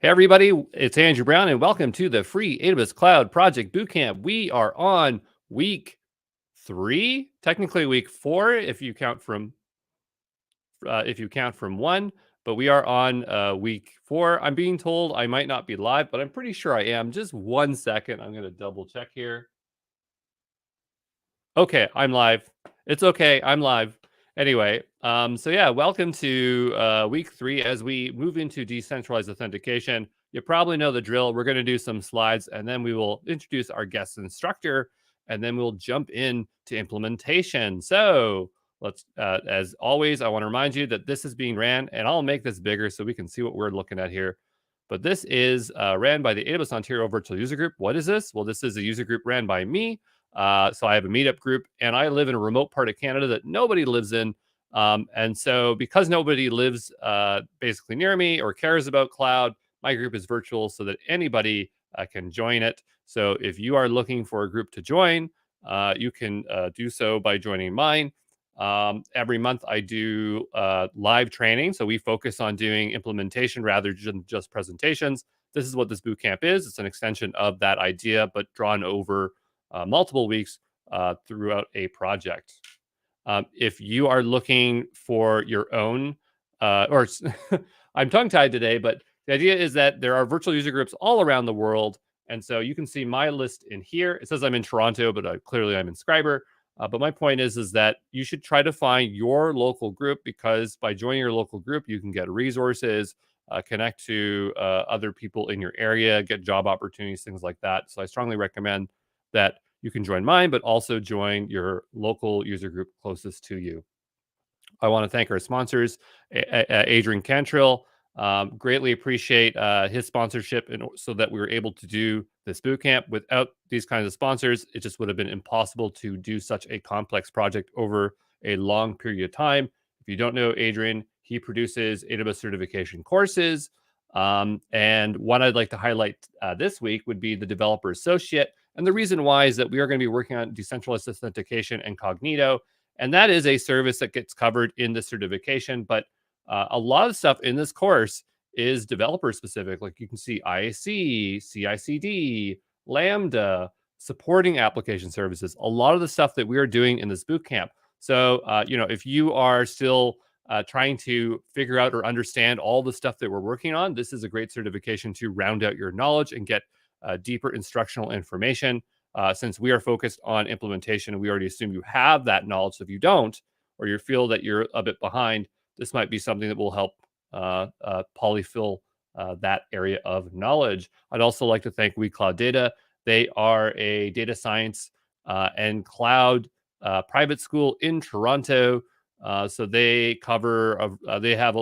Hey everybody, it's Andrew Brown and welcome to the free AWS Cloud Project Bootcamp. We are on week 3, technically week 4 if you count from one, but we are on week 4. I'm being told I might not be live, but I'm pretty sure I am. Just 1 second. I'm going to double check here. Okay, I'm live. It's okay. I'm live. Anyway, so yeah, welcome to week 3 as we move into decentralized authentication. You probably know the drill. We're going to do some slides and then we will introduce our guest instructor and then we'll jump in to implementation. So let's, as always, I want to remind you that this is being ran and I'll make this bigger so we can see what we're looking at here. But this is ran by the AWS Ontario Virtual User Group. What is this? Well, this is a user group ran by me. So I have a meetup group and I live in a remote part of Canada that nobody lives in. And so because nobody lives basically near me or cares about cloud, my group is virtual so that anybody can join it. So if you are looking for a group to join, you can do so by joining mine. Every month I do live training. So we focus on doing implementation rather than just presentations. This is what this bootcamp is. It's an extension of that idea, but drawn over multiple weeks throughout a project. If you are looking for your own, or I'm tongue tied today, but the idea is that there are virtual user groups all around the world. And so you can see my list in here. It says I'm in Toronto, but clearly I'm in Scriber. But my point is that you should try to find your local group because by joining your local group, you can get resources, connect to other people in your area, get job opportunities, things like that. So I strongly recommend that you can join mine, but also join your local user group closest to you. I want to thank our sponsors, Adrian Cantrill. Greatly appreciate his sponsorship so that we were able to do this bootcamp. Without these kinds of sponsors, it just would have been impossible to do such a complex project over a long period of time. If you don't know Adrian, he produces AWS certification courses. And what I'd like to highlight this week would be the Developer Associate. And the reason why is that we are going to be working on decentralized authentication and Cognito. And that is a service that gets covered in the certification. But a lot of stuff in this course is developer specific. Like you can see IAC, CI/CD, Lambda, supporting application services, a lot of the stuff that we are doing in this bootcamp. So, if you are still trying to figure out or understand all the stuff that we're working on, this is a great certification to round out your knowledge and get deeper instructional information. Since we are focused on implementation, we already assume you have that knowledge. So if you don't, or you feel that you're a bit behind, this might be something that will help polyfill that area of knowledge. I'd also like to thank WeCloud Data. They are a data science and cloud private school in Toronto. So they cover, they have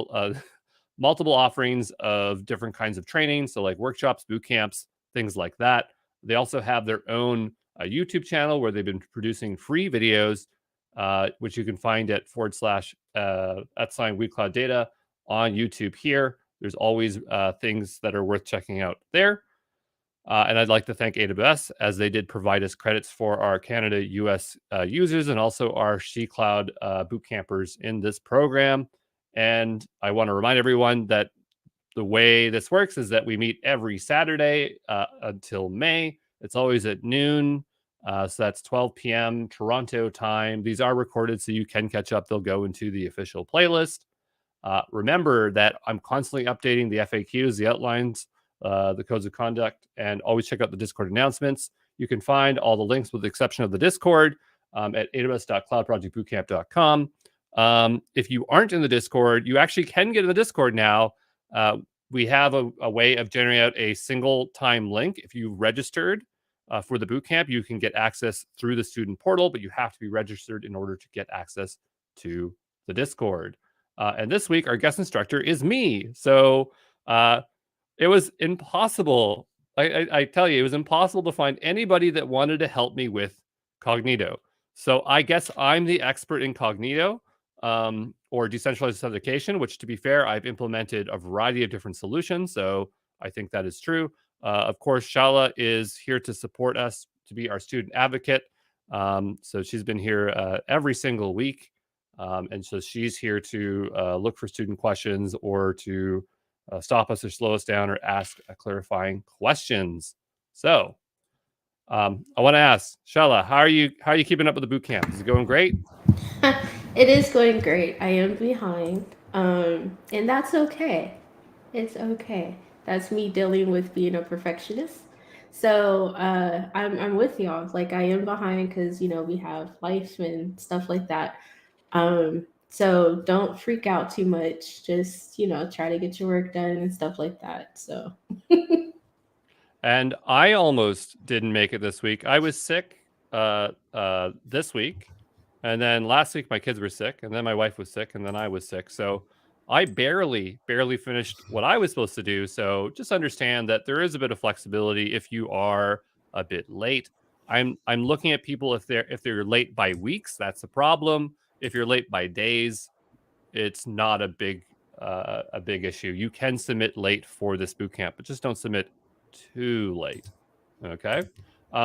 multiple offerings of different kinds of training. So like workshops, boot camps, things like that. They also have their own YouTube channel where they've been producing free videos, which you can find at / WeCloud Data on YouTube here. There's always things that are worth checking out there. And I'd like to thank AWS as they did provide us credits for our Canada, US users and also our SheCloud boot campers in this program. And I want to remind everyone that the way this works is that we meet every Saturday until May. It's always at noon. So that's 12 p.m. Toronto time. These are recorded so you can catch up. They'll go into the official playlist. Remember that I'm constantly updating the FAQs, the outlines, the codes of conduct, and always check out the Discord announcements. You can find all the links with the exception of the Discord at aws.cloudprojectbootcamp.com. If you aren't in the Discord, you actually can get in the Discord now. We have a way of generating out a single time link. If you registered for the bootcamp, you can get access through the student portal, but you have to be registered in order to get access to the Discord. And this week, our guest instructor is me. So it was impossible. I tell you, it was impossible to find anybody that wanted to help me with Cognito. So I guess I'm the expert in Cognito or decentralized authentication, which to be fair, I've implemented a variety of different solutions. So I think that is true. Of course, Shala is here to support us, to be our student advocate. So she's been here every single week. And so she's here to look for student questions or to stop us or slow us down or ask clarifying questions. So I want to ask Shella, how are you keeping up with the boot camp? Is it going great? It is going great. I am behind. And that's okay. It's okay. That's me dealing with being a perfectionist. So I'm with y'all. Like I am behind because we have life and stuff like that. So don't freak out too much. Just try to get your work done and stuff like that. So And I almost didn't make it this week. I was sick this week. And then last week my kids were sick, and then my wife was sick, and then I was sick. So I barely finished what I was supposed to do. So just understand that there is a bit of flexibility if you are a bit late. I'm looking at people if they're late by weeks, that's a problem. If you're late by days, it's not a big issue. You can submit late for this boot camp, but just don't submit too late. Okay.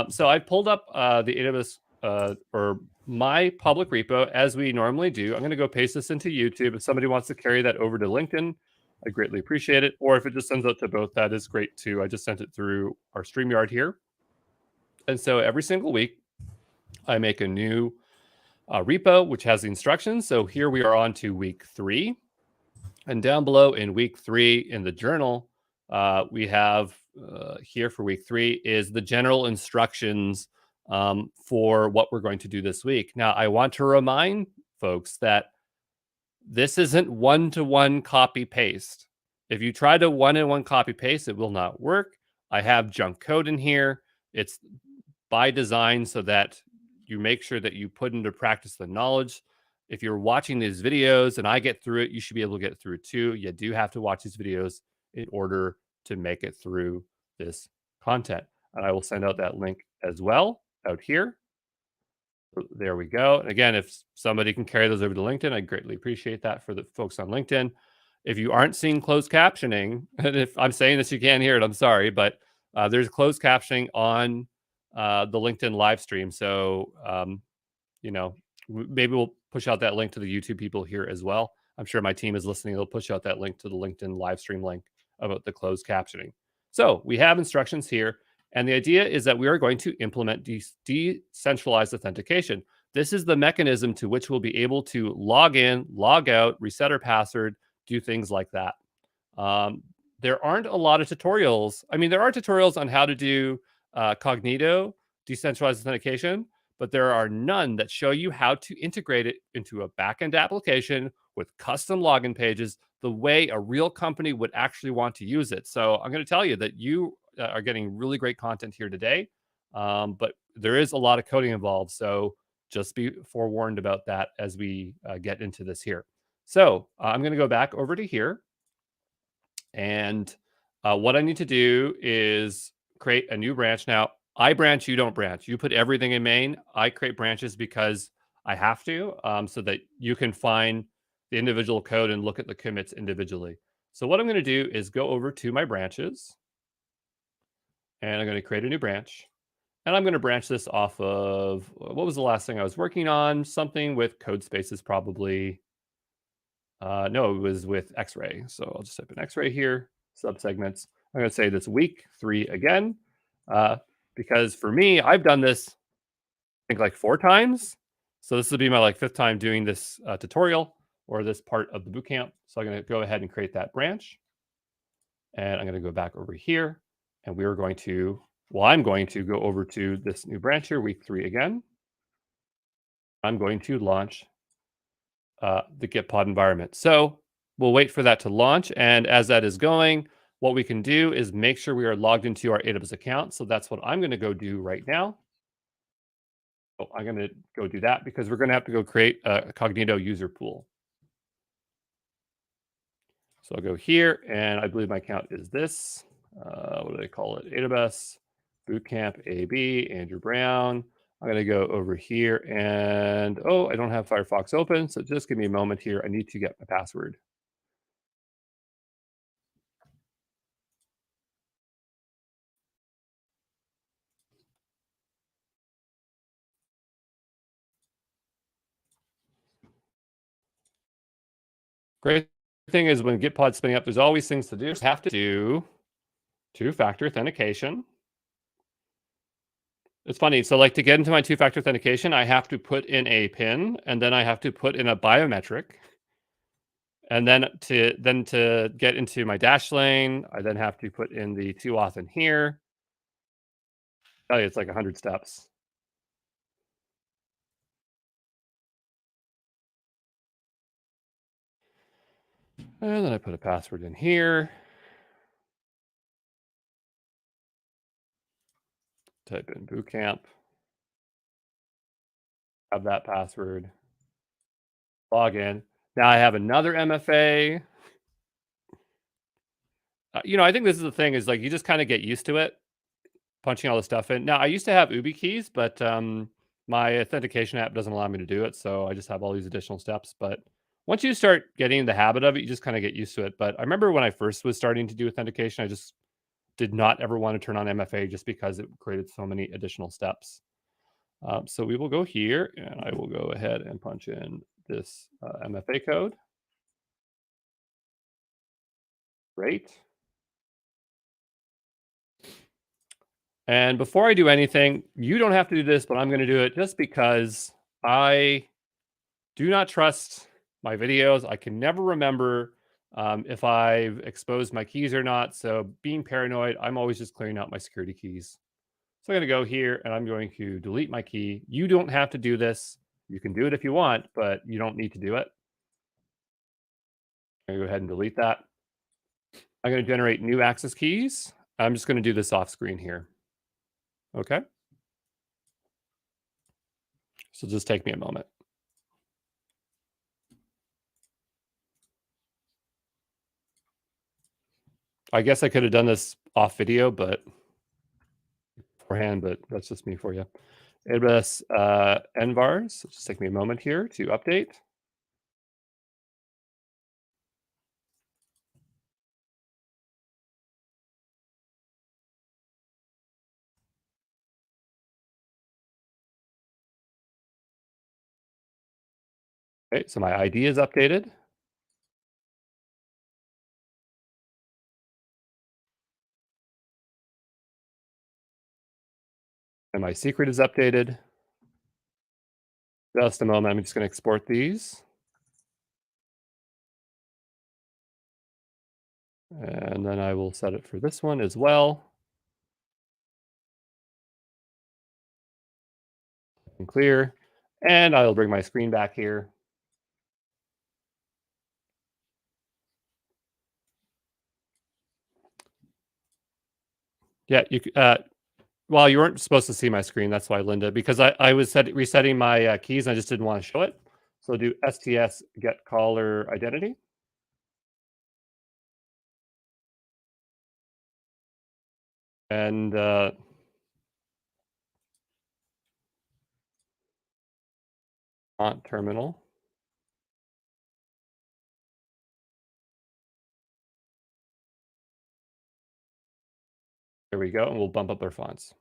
So I pulled up the AWS or my public repo as we normally do. I'm going to go paste this into YouTube. If somebody wants to carry that over to LinkedIn, I greatly appreciate it. Or if it just sends out to both, that is great too. I just sent it through our StreamYard here. And so every single week, I make a new repo, which has the instructions. So here we are on to week 3. And down below in week 3 in the journal, we have here for week 3 is the general instructions for what we're going to do this week. Now, I want to remind folks that this isn't one-to-one copy paste. If you try to one-to-one copy paste, it will not work. I have junk code in here. It's by design so that you make sure that you put into practice the knowledge. If you're watching these videos and I get through it, you should be able to get through it too. You do have to watch these videos in order to make it through this content. And I will send out that link as well out here. There we go. And again, if somebody can carry those over to LinkedIn, I greatly appreciate that for the folks on LinkedIn. If you aren't seeing closed captioning, and if I'm saying this, you can't hear it, I'm sorry, but there's closed captioning on the LinkedIn live stream. So, maybe we'll push out that link to the YouTube people here as well. I'm sure my team is listening. They'll push out that link to the LinkedIn live stream link about the closed captioning. So we have instructions here. And the idea is that we are going to implement decentralized authentication. This is the mechanism to which we'll be able to log in, log out, reset our password, do things like that. Um, there aren't a lot of tutorials. I mean, there are tutorials on how to do Cognito, decentralized authentication, but there are none that show you how to integrate it into a backend application with custom login pages the way a real company would actually want to use it. So I'm going to tell you that you are getting really great content here today, but there is a lot of coding involved. So just be forewarned about that as we get into this here. So I'm going to go back over to here. And what I need to do is create a new branch. Now, I branch, you don't branch. You put everything in main. I create branches because I have to, so that you can find the individual code and look at the commits individually. So what I'm going to do is go over to my branches, and I'm going to create a new branch. And I'm going to branch this off of, what was the last thing I was working on? Something with code spaces, probably. No, it was with X-ray. So I'll just type in X-ray here, subsegments. I'm going to say this week 3 again, because for me, I've done this, I think like 4 times. So this will be my like 5th time doing this tutorial or this part of the bootcamp. So I'm going to go ahead and create that branch. And I'm going to go back over here, and we are going to, I'm going to go over to this new branch here, week 3 again. I'm going to launch the Gitpod environment. So we'll wait for that to launch. And as that is going, what we can do is make sure we are logged into our AWS account. So that's what I'm going to go do right now. So I'm going to go do that because we're going to have to go create a Cognito user pool. So I'll go here, and I believe my account is this. What do they call it? AWS Bootcamp AB, Andrew Brown. I'm going to go over here and, I don't have Firefox open. So just give me a moment here. I need to get my password. Great. thing is when Git pod's spinning up, there's always things to do. You just have to do two-factor authentication. It's funny. So like to get into my two-factor authentication, I have to put in a PIN and then I have to put in a biometric. And then to get into my dash lane, I then have to put in the 2auth in here. Tell you, it's like 100 steps. And then I put a password in here. Type in Bootcamp. Have that password. Log in. Now I have another MFA. I think this is the thing is like you just kind of get used to it, punching all the stuff in. Now I used to have Ubi keys, but my authentication app doesn't allow me to do it, so I just have all these additional steps. But once you start getting in the habit of it, you just kind of get used to it. But I remember when I first was starting to do authentication, I just did not ever want to turn on MFA just because it created so many additional steps. So we will go here, and I will go ahead and punch in this MFA code. Great. And before I do anything, you don't have to do this, but I'm going to do it just because I do not trust my videos. I can never remember if I've exposed my keys or not. So being paranoid, I'm always just clearing out my security keys. So I'm going to go here and I'm going to delete my key. You don't have to do this. You can do it if you want, but you don't need to do it. I'm going to go ahead and delete that. I'm going to generate new access keys. I'm just going to do this off screen here. Okay. So just take me a moment. I guess I could have done this off video, but beforehand, but that's just me for you. AWS nvars. Just take me a moment here to update. Okay, so my ID is updated. And my secret is updated. Just a moment, I'm just going to export these. And then I will set it for this one as well. And clear. And I'll bring my screen back here. Yeah, well, you weren't supposed to see my screen. That's why, Linda, because I was resetting my keys and I just didn't want to show it. So I'll do STS get caller identity. And font terminal. There we go. And we'll bump up our fonts.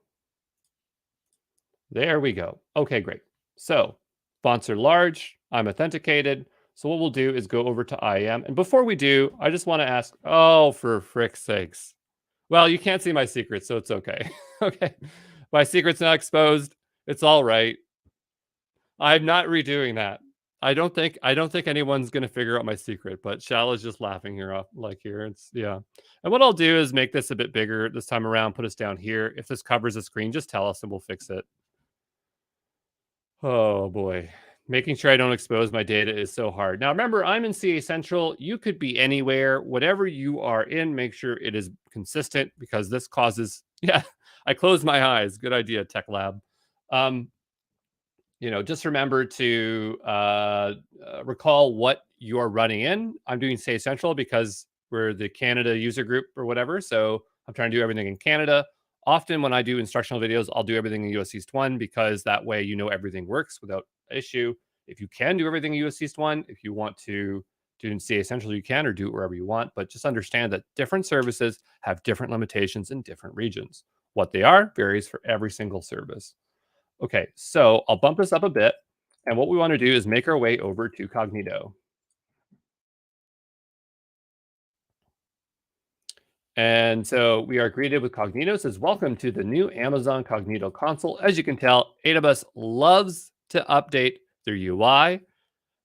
There we go. Okay, great. So fonts are large. I'm authenticated. So what we'll do is go over to IAM. And before we do, I just want to ask, oh, for frick's sakes. Well, you can't see my secret, so it's okay. Okay. My secret's not exposed. It's all right. I'm not redoing that. I don't think anyone's gonna figure out my secret, but Shal is just laughing here off like here. It's yeah. And what I'll do is make this a bit bigger this time around, put us down here. If this covers the screen, just tell us and we'll fix it. Oh boy. Making sure I don't expose my data is so hard. Now remember, I'm in CA Central. You could be anywhere. Whatever you are in, make sure it is consistent because this causes, yeah, I closed my eyes. Good idea, Tech Lab. Just remember to recall what you're running in. I'm doing Say Central because we're the Canada user group or whatever. So I'm trying to do everything in Canada. Often when I do instructional videos, I'll do everything in US East 1 because that way everything works without issue. If you can do everything in US East 1, if you want to do in CA Central, you can, or do it wherever you want. But just understand that different services have different limitations in different regions. What they are varies for every single service. Okay, so I'll bump this up a bit. And what we want to do is make our way over to Cognito. And so we are greeted with Cognito. It says, welcome to the new Amazon Cognito console. As you can tell, AWS loves to update their UI.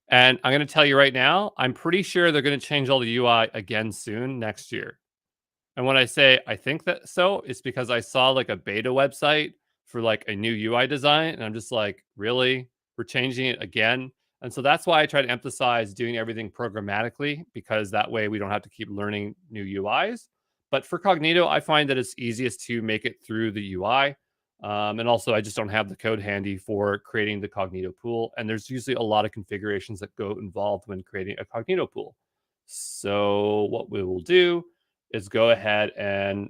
And I'm going to tell you right now, I'm pretty sure they're going to change all the UI again soon next year. And when I say I think that so, it's because I saw like a beta website for like a new UI design. And I'm just like, really? We're changing it again? And so that's why I try to emphasize doing everything programmatically, because that way we don't have to keep learning new UIs. But for Cognito, I find that it's easiest to make it through the UI. And also, I just don't have the code handy for creating the Cognito pool. And there's usually a lot of configurations that go involved when creating a Cognito pool. So what we will do is go ahead and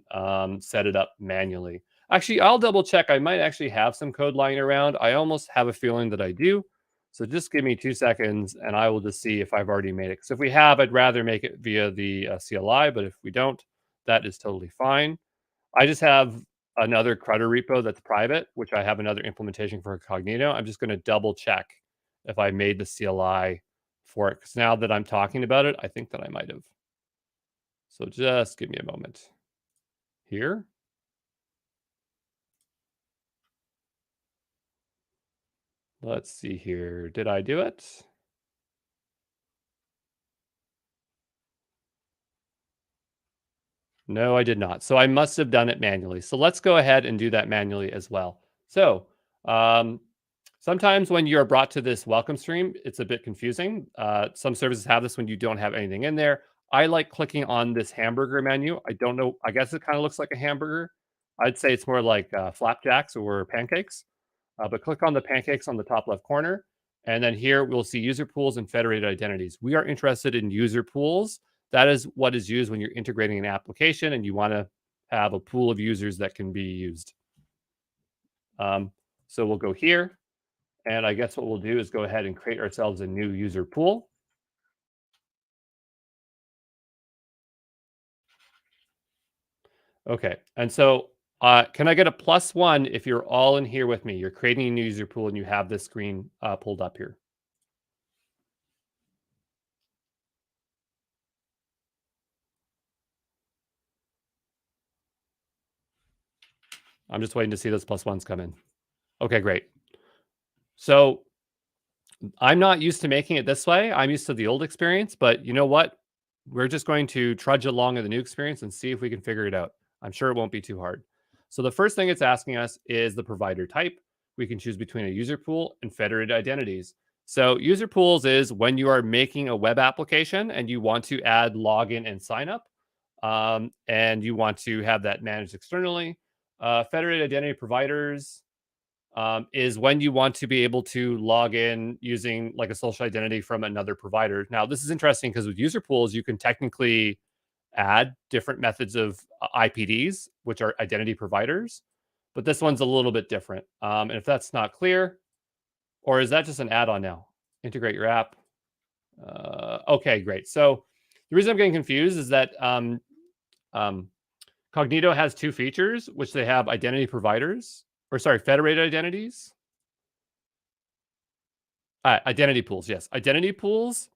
set it up manually. Actually, I'll double check. I might actually have some code lying around. I almost have a feeling that I do. So just give me 2 seconds and I will just see if I've already made it. Because if we have, I'd rather make it via the CLI. But if we don't, that is totally fine. I just have another CRUD repo that's private, which I have another implementation for Cognito. I'm just going to double check if I made the CLI for it. Because now that I'm talking about it, I think that I might have. So just give me a moment here. Let's see here. Did I do it? No, I did not. So I must have done it manually. So let's go ahead and do that manually as well. So sometimes when you're brought to this welcome stream, it's a bit confusing. Some services have this when you don't have anything in there. I like clicking on this hamburger menu. I don't know. I guess it kind of looks like a hamburger. I'd say it's more like flapjacks or pancakes. But click on the pancakes on the top left corner. And then here we'll see user pools and federated identities. We are interested in user pools. That is what is used when you're integrating an application and you want to have a pool of users that can be used. So we'll go here. And I guess what we'll do is go ahead and create ourselves a new user pool. Okay. And so can I get a +1 if you're all in here with me? You're creating a new user pool and you have this screen pulled up here. I'm just waiting to see those +1s come in. Okay, great. So I'm not used to making it this way. I'm used to the old experience, but you know what? We're just going to trudge along in the new experience and see if we can figure it out. I'm sure it won't be too hard. So the first thing it's asking us is the provider type. We can choose between a user pool and federated identities. So user pools is when you are making a web application and you want to add login and sign up, and you want to have that managed externally. Federated identity providers is when you want to be able to log in using like a social identity from another provider. Now, this is interesting because with user pools, you can technically add different methods of IPDs, which are identity providers, but this one's a little bit different. And if that's not clear, or is that just an add-on now? Integrate your app. Okay, great. So the reason I'm getting confused is that Cognito has 2 features, which they have identity providers, or sorry, federated identities. Identity pools, yes. Identity pools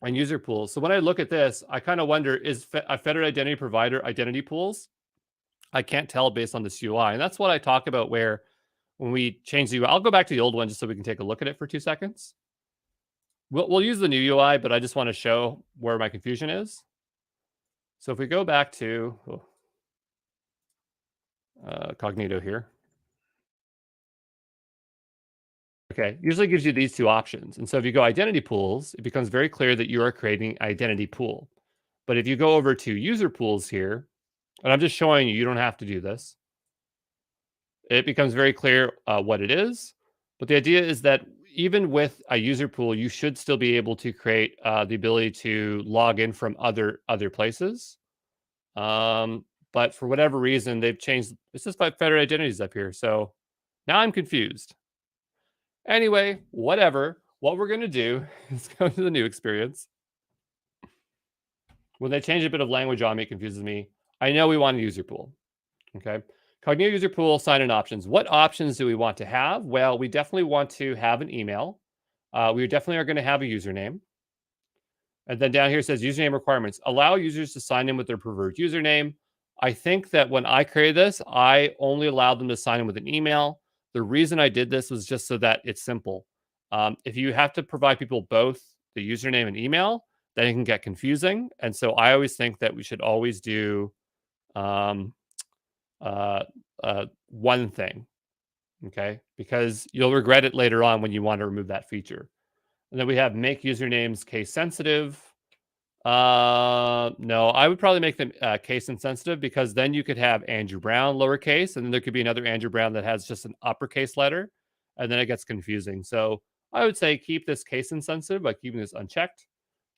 and user pools. So when I look at this, I kind of wonder, is a federated identity provider identity pools? I can't tell based on this UI. And that's what I talk about where when we change the UI, I'll go back to the old one just so we can take a look at it for 2 seconds. We'll use the new UI, but I just want to show where my confusion is. So if we go back to Cognito here. Okay, usually gives you these 2 options. And so if you go identity pools, it becomes very clear that you are creating an identity pool. But if you go over to user pools here, and I'm just showing you, you don't have to do this. It becomes very clear what it is. But the idea is that even with a user pool, you should still be able to create the ability to log in from other places. But for whatever reason, they've changed. It's just like federated identities up here. So now I'm confused. Anyway, whatever. What we're going to do is go to the new experience. When they change a bit of language on me, it confuses me. I know we want a user pool. Okay. Cognito user pool sign-in options. What options do we want to have? Well, we definitely want to have an email. We definitely are going to have a username. And then down here it says username requirements. Allow users to sign in with their preferred username. I think that when I created this, I only allowed them to sign in with an email. The reason I did this was just so that it's simple. If you have to provide people both the username and email, then it can get confusing. And so I always think that we should always do um, one thing, okay? Because you'll regret it later on when you want to remove that feature. And then we have make usernames case sensitive. No, I would probably make them case insensitive, because then you could have Andrew Brown lowercase, and then there could be another Andrew Brown that has just an uppercase letter, and then it gets confusing. So I would say keep this case insensitive by keeping this unchecked,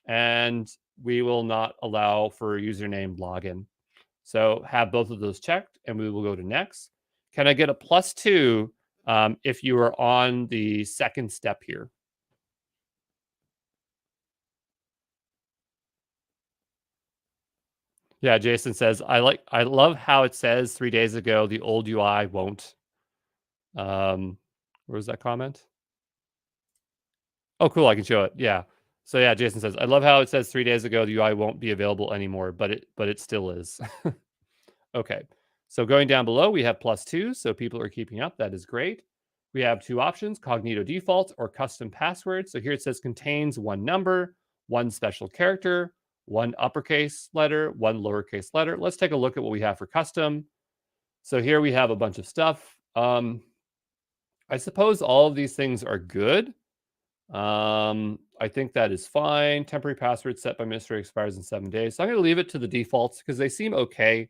and we will not allow for username login. So have both of those checked, and we will go to next. Can I get a +2 if you are on the second step here? Yeah, Jason says, I love how it says 3 days ago, the old UI won't. Where was that comment? Oh, cool, I can show it. Yeah. So yeah, Jason says, I love how it says 3 days ago, the UI won't be available anymore, but it still is. Okay. So going down below, we have +2, so people are keeping up. That is great. We have two options, Cognito default or custom password. So here it says contains one number, one special character, one uppercase letter, one lowercase letter. Let's take a look at what we have for custom. So here we have a bunch of stuff. I suppose all of these things are good. I think that is fine. Temporary password set by administrator expires in 7 days. So I'm going to leave it to the defaults because they seem okay.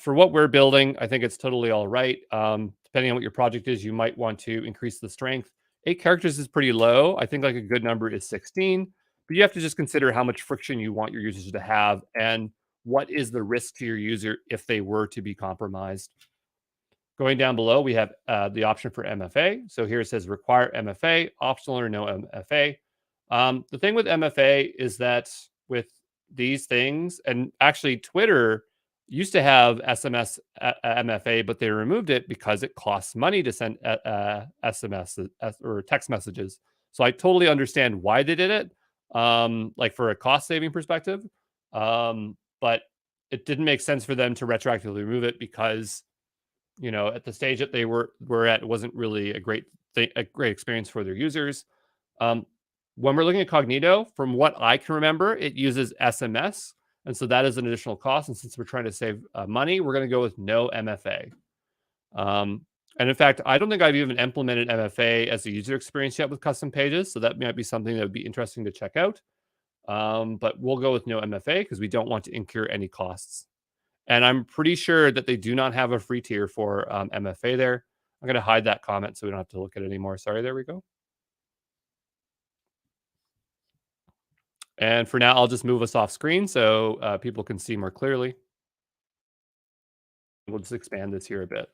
For what we're building, I think it's totally all right. Depending on what your project is, you might want to increase the strength. 8 characters is pretty low. I think like a good number is 16, but you have to just consider how much friction you want your users to have and what is the risk to your user if they were to be compromised. Going down below, we have the option for MFA. So here it says require MFA, optional or no MFA. The thing with MFA is that with these things, and actually Twitter used to have SMS MFA, but they removed it because it costs money to send SMS or text messages. So I totally understand why they did it, like for a cost saving perspective. But it didn't make sense for them to retroactively remove it because, you know, at the stage that they were at, it wasn't really a great experience for their users. When we're looking at Cognito, from what I can remember, it uses SMS, and so that is an additional cost. And since we're trying to save money, we're going to go with no MFA. And in fact, I don't think I've even implemented MFA as a user experience yet with custom pages, so that might be something that would be interesting to check out. But we'll go with no MFA because we don't want to incur any costs. And I'm pretty sure that they do not have a free tier for MFA there. I'm going to hide that comment so we don't have to look at it anymore. Sorry, there we go. And for now, I'll just move us off screen so people can see more clearly. We'll just expand this here a bit.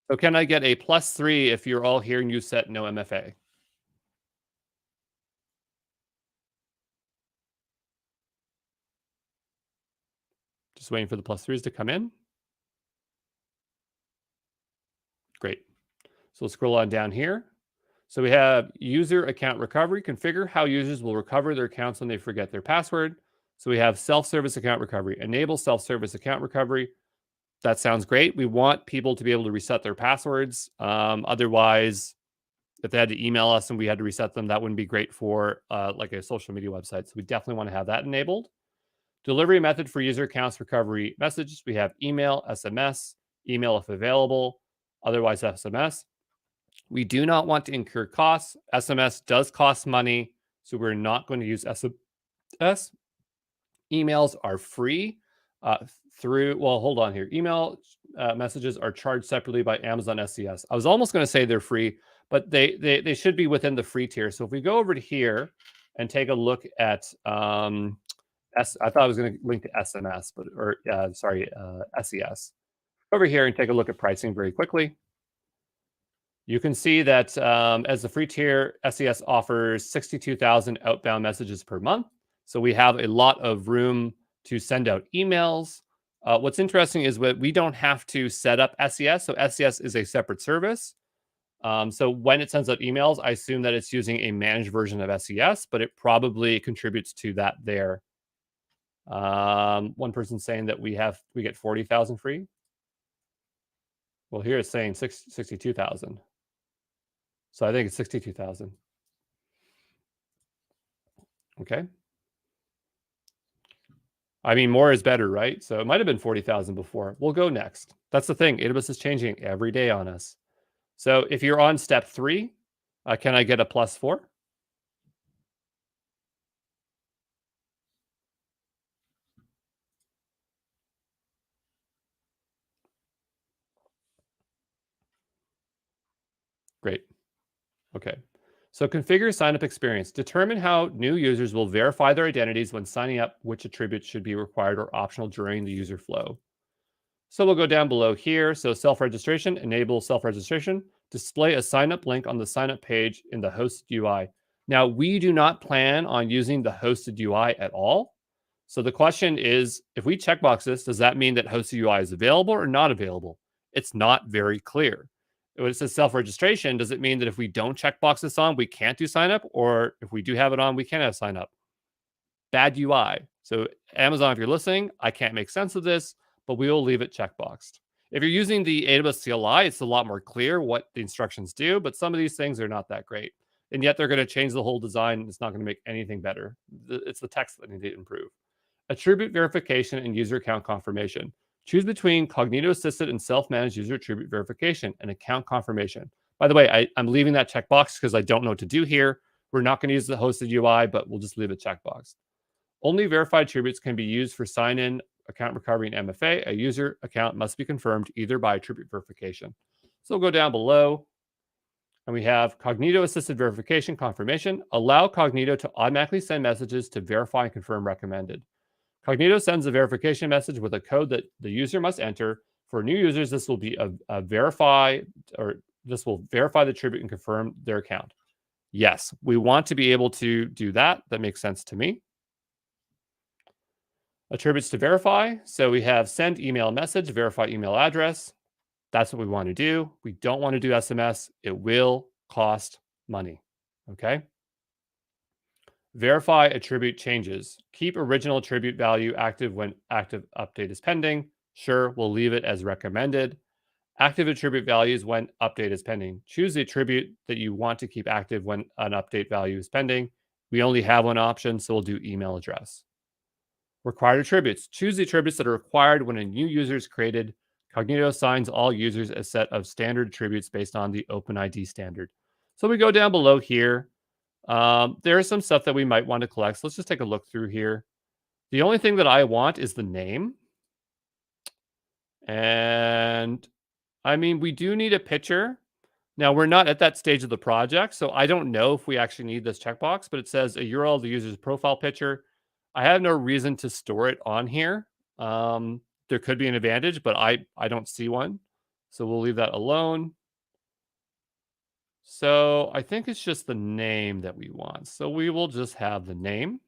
So can I get a +3 if you're all here and you set no MFA? Just waiting for the +3s to come in. Great. So we'll scroll on down here. So we have user account recovery, configure how users will recover their accounts when they forget their password. So we have self-service account recovery, enable self-service account recovery. That sounds great. We want people to be able to reset their passwords. Otherwise, if they had to email us and we had to reset them, that wouldn't be great for like a social media website. So we definitely want to have that enabled. Delivery method for user accounts recovery messages. We have email, SMS, email if available, otherwise SMS. We do not want to incur costs. SMS does cost money, so we're not going to use SMS. Emails are free well, hold on here. Email messages are charged separately by Amazon SCS. I was almost going to say they're free, but they should be within the free tier. So if we go over to here and take a look at I thought I was going to link to SMS, but SES. Over here and take a look at pricing very quickly. You can see that as the free tier, SES offers 62,000 outbound messages per month. So we have a lot of room to send out emails. What's interesting is that we don't have to set up SES. So SES is a separate service. So when it sends out emails, I assume that it's using a managed version of SES, but it probably contributes to that there. One person saying that we get 40,000 free. Well, here it's saying 62,000. So I think it's 62,000. Okay. I mean, more is better, right? So it might have been 40,000 before. We'll go next. That's the thing. AWS is changing every day on us. So if you're on step 3, can I get a +4? Great. Okay. So configure sign-up experience. Determine how new users will verify their identities when signing up, which attributes should be required or optional during the user flow. So we'll go down below here. So self-registration, enable self-registration, display a sign-up link on the sign-up page in the hosted UI. Now, we do not plan on using the hosted UI at all. So the question is, if we checkbox this, does that mean that hosted UI is available or not available? It's not very clear. When it says self-registration, does it mean that if we don't checkbox this on, we can't do sign up? Or if we do have it on, we can have sign up? Bad UI. So Amazon, if you're listening, I can't make sense of this, but we will leave it checkboxed. If you're using the AWS CLI, it's a lot more clear what the instructions do, but some of these things are not that great. And yet they're going to change the whole design. It's not going to make anything better. It's the text that need to improve. Attribute verification and user account confirmation. Choose between Cognito assisted and self-managed user attribute verification and account confirmation. By the way, I'm leaving that checkbox because I don't know what to do here. We're not going to use the hosted UI, but we'll just leave it checkboxed. Only verified attributes can be used for sign-in, account recovery, and MFA. A user account must be confirmed either by attribute verification. So we'll go down below, and we have Cognito assisted verification confirmation. Allow Cognito to automatically send messages to verify and confirm recommended. Cognito sends a verification message with a code that the user must enter. For new users, this will be this will verify the attribute and confirm their account. Yes, we want to be able to do that. That makes sense to me. Attributes to verify. So we have send email message, verify email address. That's what we want to do. We don't want to do SMS. It will cost money. Okay. Verify attribute changes. Keep original attribute value active when active update is pending. Sure, we'll leave it as recommended. Active attribute values when update is pending. Choose the attribute that you want to keep active when an update value is pending. We only have one option, so we'll do email address. Required attributes. Choose the attributes that are required when a new user is created. Cognito assigns all users a set of standard attributes based on the OpenID standard. So we go down below here. There is some stuff that we might want to collect. So let's just take a look through here. The only thing that I want is the name. And I mean, we do need a picture. Now, we're not at that stage of the project, so I don't know if we actually need this checkbox, but it says a URL of the user's profile picture. I have no reason to store it on here. There could be an advantage, but I don't see one. So we'll leave that alone. So I think it's just the name that we want. So we will just have the name.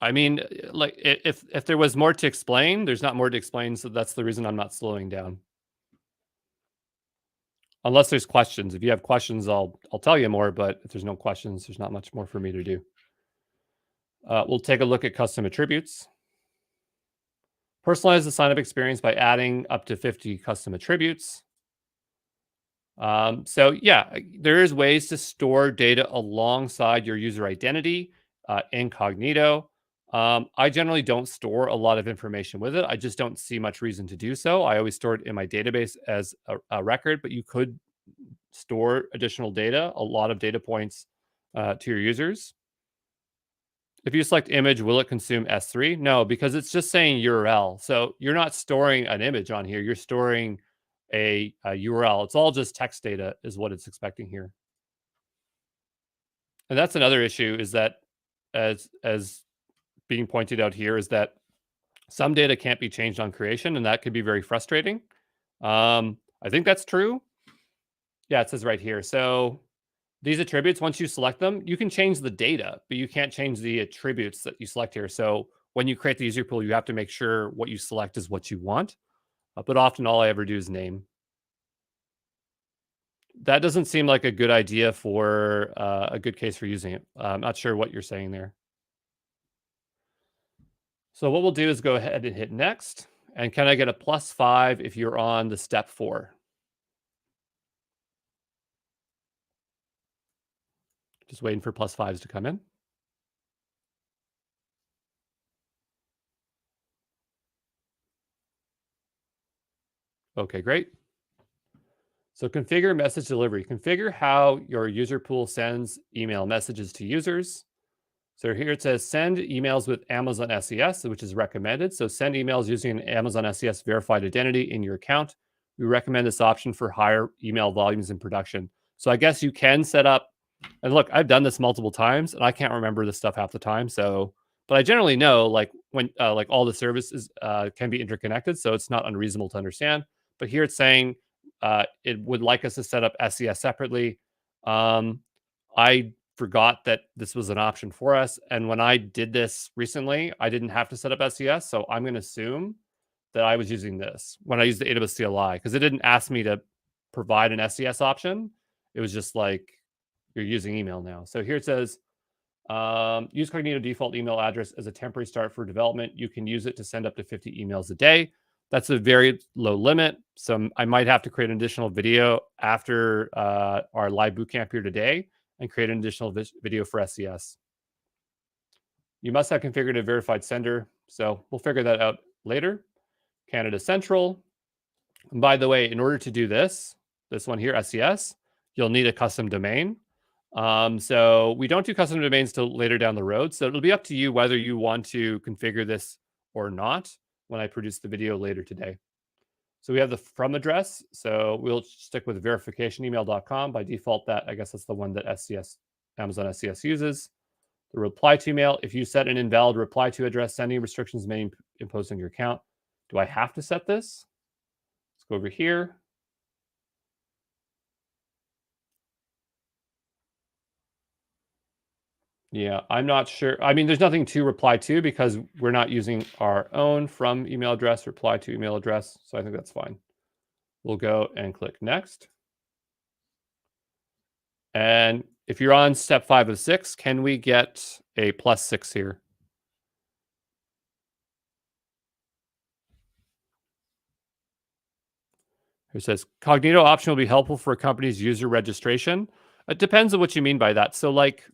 I mean, like if there was more to explain, there's not more to explain. So that's the reason I'm not slowing down. Unless there's questions. If you have questions, I'll tell you more. But if there's no questions, there's not much more for me to do. We'll take a look at custom attributes. Personalize the sign-up experience by adding up to 50 custom attributes. So yeah, there is ways to store data alongside your user identity in Cognito. I generally don't store a lot of information with it. I just don't see much reason to do so. I always store it in my database as a record, but you could store additional data, a lot of data points to your users. If you select image, will it consume S3? No, because it's just saying URL. So you're not storing an image on here. You're storing a URL. It's all just text data is what it's expecting here. And that's another issue is that as being pointed out here is that some data can't be changed on creation, and that could be very frustrating. I think that's true. Yeah, it says right here. So these attributes, once you select them, you can change the data, but you can't change the attributes that you select here. So when you create the user pool, you have to make sure what you select is what you want. but often all I ever do is name. That doesn't seem like a good idea for a good case for using it. I'm not sure what you're saying there. So what we'll do is go ahead and hit next. And can I get a +5 if you're on the step 4? Just waiting for +5s to come in. Okay, great. So configure message delivery. Configure how your user pool sends email messages to users. So here it says send emails with Amazon SES, which is recommended. So send emails using an Amazon SES verified identity in your account. We recommend this option for higher email volumes in production. So I guess you can set up, and look, I've done this multiple times and I can't remember this stuff half the time. So, but I generally know like when like all the services can be interconnected. So it's not unreasonable to understand. But here it's saying it would like us to set up SES separately. Um, I forgot that this was an option for us. And when I did this recently, I didn't have to set up SES. So I'm going to assume that I was using this when I used the AWS CLI because it didn't ask me to provide an SES option. It was just like, you're using email now. So here it says, use Cognito default email address as a temporary start for development. You can use it to send up to 50 emails a day. That's a very low limit. So I might have to create an additional video after our live bootcamp here today and create an additional video for SES. You must have configured a verified sender. So we'll figure that out later. Canada Central. And by the way, in order to do this one here, SES, you'll need a custom domain. So we don't do custom domains till later down the road. So it'll be up to you whether you want to configure this or not when I produce the video later today. So we have the from address. So we'll stick with verificationemail.com. By default, that I guess that's the one that Amazon SES uses. The reply to email. If you set an invalid reply to address, sending restrictions may be imposed on your account. Do I have to set this? Let's go over here. Yeah, I'm not sure. I mean, there's nothing to reply to because we're not using our own from email address, reply to email address. So I think that's fine. We'll go and click next. And if you're on step 5 of 6, can we get a +6 here? It says Cognito option will be helpful for a company's user registration. It depends on what you mean by that. So like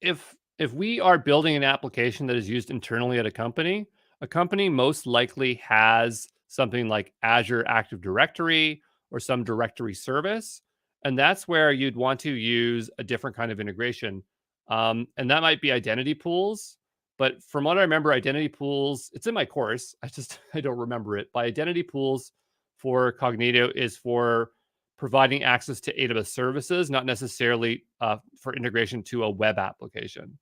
if we are building an application that is used internally at a company most likely has something like Azure Active Directory or some directory service, and that's where you'd want to use a different kind of integration. And that might be identity pools. But from what I remember, identity pools, it's in my course. I don't remember it. But identity pools for Cognito is for providing access to AWS services, not necessarily for integration to a web application.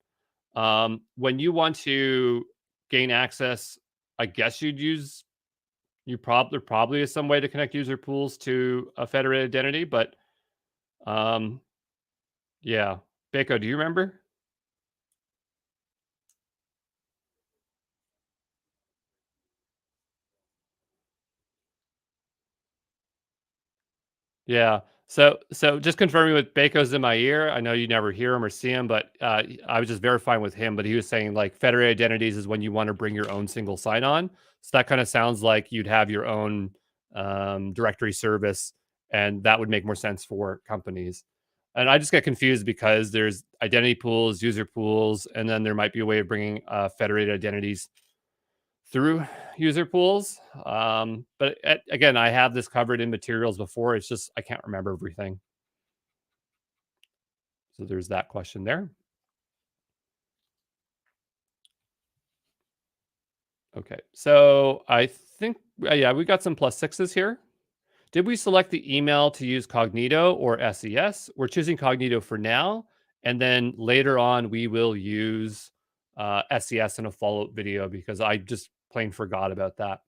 When you want to gain access, I guess there probably is some way to connect user pools to a federated identity, but um, yeah. Beko, do you remember? Yeah. So just confirming with Baco's in my ear. I know you never hear him or see him, but I was just verifying with him. But he was saying like federated identities is when you want to bring your own single sign-on. So that kind of sounds like you'd have your own directory service, and that would make more sense for companies. And I just get confused because there's identity pools, user pools, and then there might be a way of bringing federated identities through user pools. But again, I have this covered in materials before. It's just I can't remember everything. So there's that question there. Okay, so I think yeah, we got some +6s here. Did we select the email to use Cognito or SES? We're choosing Cognito for now, and then later on we will use SES in a follow-up video because I just plain forgot about that.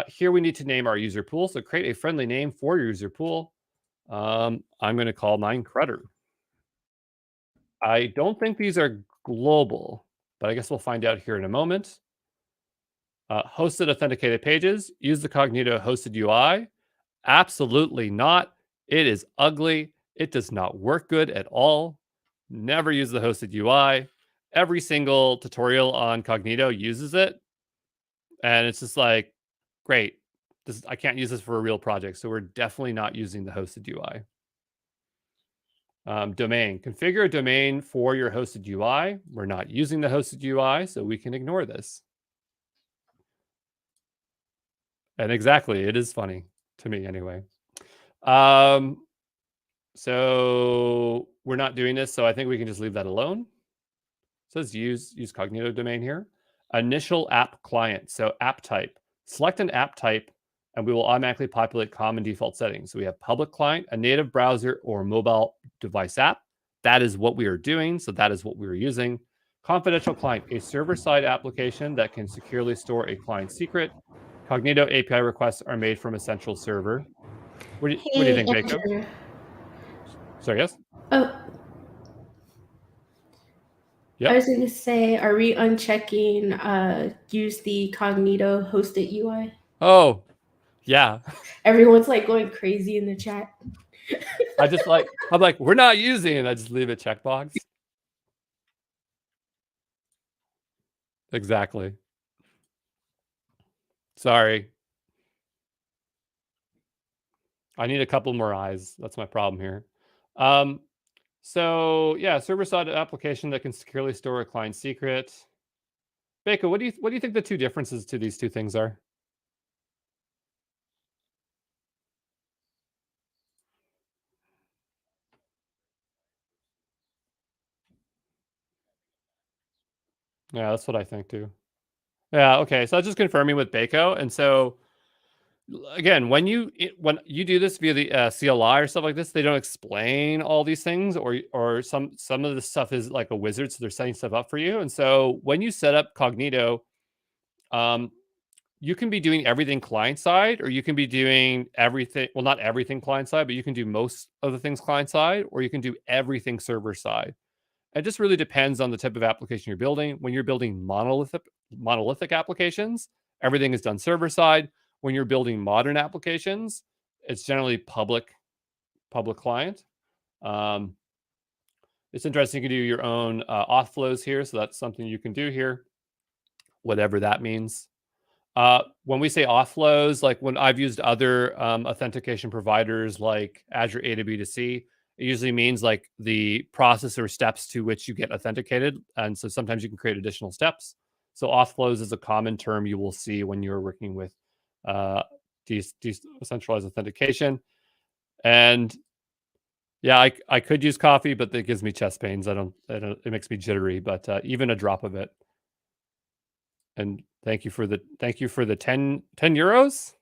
Here we need to name our user pool. So create a friendly name for your user pool. I'm going to call mine Crutter. I don't think these are global, but I guess we'll find out here in a moment. Hosted authenticated pages, use the Cognito hosted UI. Absolutely not. It is ugly. It does not work good at all. Never use the hosted UI. Every single tutorial on Cognito uses it. And it's just like, great. I can't use this for a real project. So we're definitely not using the hosted UI. Domain. Configure a domain for your hosted UI. We're not using the hosted UI, so we can ignore this. And exactly, it is funny to me anyway. So we're not doing this, so I think we can just leave that alone. It says use Cognito domain here. Initial app client. So app type. Select an app type, and we will automatically populate common default settings. So we have public client, a native browser, or mobile device app. That is what we are doing. So that is what we are using. Confidential client, a server-side application that can securely store a client secret. Cognito API requests are made from a central server. What do you think, Baco? Andrew. Sorry, yes? Oh, Yep. I was going to say, are we unchecking use the Cognito hosted UI? Oh, yeah. Everyone's like going crazy in the chat. I'm like, we're not using it. I just leave a checkbox. Exactly. Sorry. I need a couple more eyes. That's my problem here. So yeah, server-side application that can securely store a client secret. Baco, what do you think the two differences to these two things are? Yeah, that's what I think too. Yeah, okay. So I was just confirming with Baco. And so again, when you do this via the CLI or stuff like this, they don't explain all these things, or some of the stuff is like a wizard, so they're setting stuff up for you. And so when you set up Cognito, you can be doing everything client side, or you can be doing everything. Well, not everything client side, but you can do most of the things client side, or you can do everything server side. It just really depends on the type of application you're building. When you're building monolithic applications, everything is done server side. When you're building modern applications, it's generally public client. It's interesting. You can do your own auth flows here, so that's something you can do here, whatever that means. When we say auth flows, like when I've used other authentication providers like Azure A2B2C, it usually means like the process or steps to which you get authenticated. And so sometimes you can create additional steps. So auth flows is a common term you will see when you're working with decentralized authentication. And yeah, I could use coffee, but that gives me chest pains. It makes me jittery, but even a drop of it. And thank you for the 10 euros.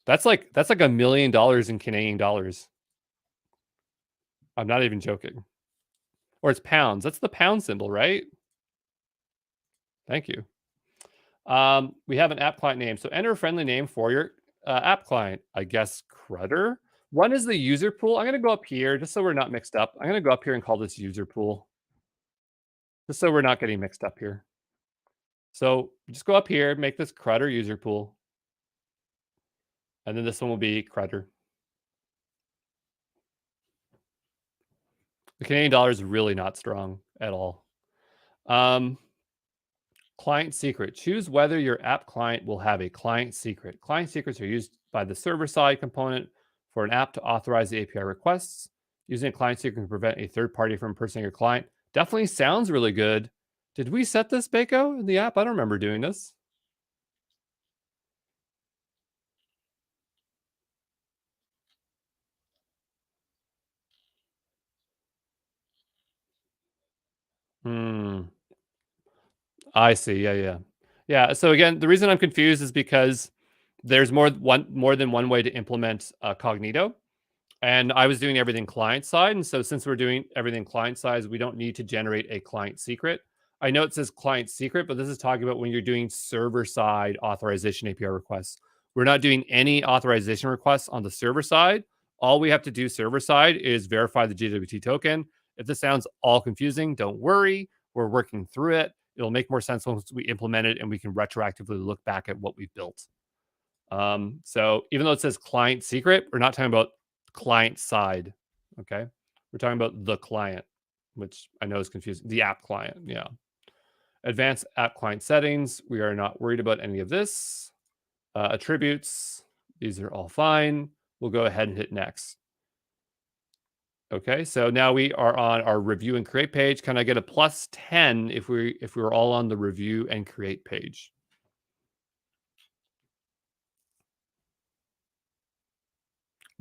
That's like $1 million in Canadian dollars. I'm not even joking. Or it's pounds. That's the pound symbol, right? Thank you. We have an app client name. So enter a friendly name for your app client. I guess Crutter. One is the user pool. I'm going to go up here just so we're not mixed up. I'm going to go up here and call this user pool. Just so we're not getting mixed up here. So just go up here, make this Crutter user pool. And then this one will be Crutter. The Canadian dollar is really not strong at all. Client secret. Choose whether your app client will have a client secret. Client secrets are used by the server-side component for an app to authorize the API requests. Using a client secret can prevent a third party from impersonating your client. Definitely sounds really good. Did we set this, Baco, in the app? I don't remember doing this. I see. Yeah. So again, the reason I'm confused is because there's more than one way to implement Cognito. And I was doing everything client side. And so since we're doing everything client side, we don't need to generate a client secret. I know it says client secret, but this is talking about when you're doing server side authorization API requests. We're not doing any authorization requests on the server side. All we have to do server side is verify the JWT token. If this sounds all confusing, don't worry. We're working through it. It'll make more sense once we implement it and we can retroactively look back at what we've built. So even though it says client secret, we're not talking about client side. Okay. We're talking about the client, which I know is confusing. The app client. Yeah. Advanced app client settings. We are not worried about any of this. Attributes. These are all fine. We'll go ahead and hit next. Okay, so now we are on our review and create page. Can I get a +10 if we were all on the review and create page?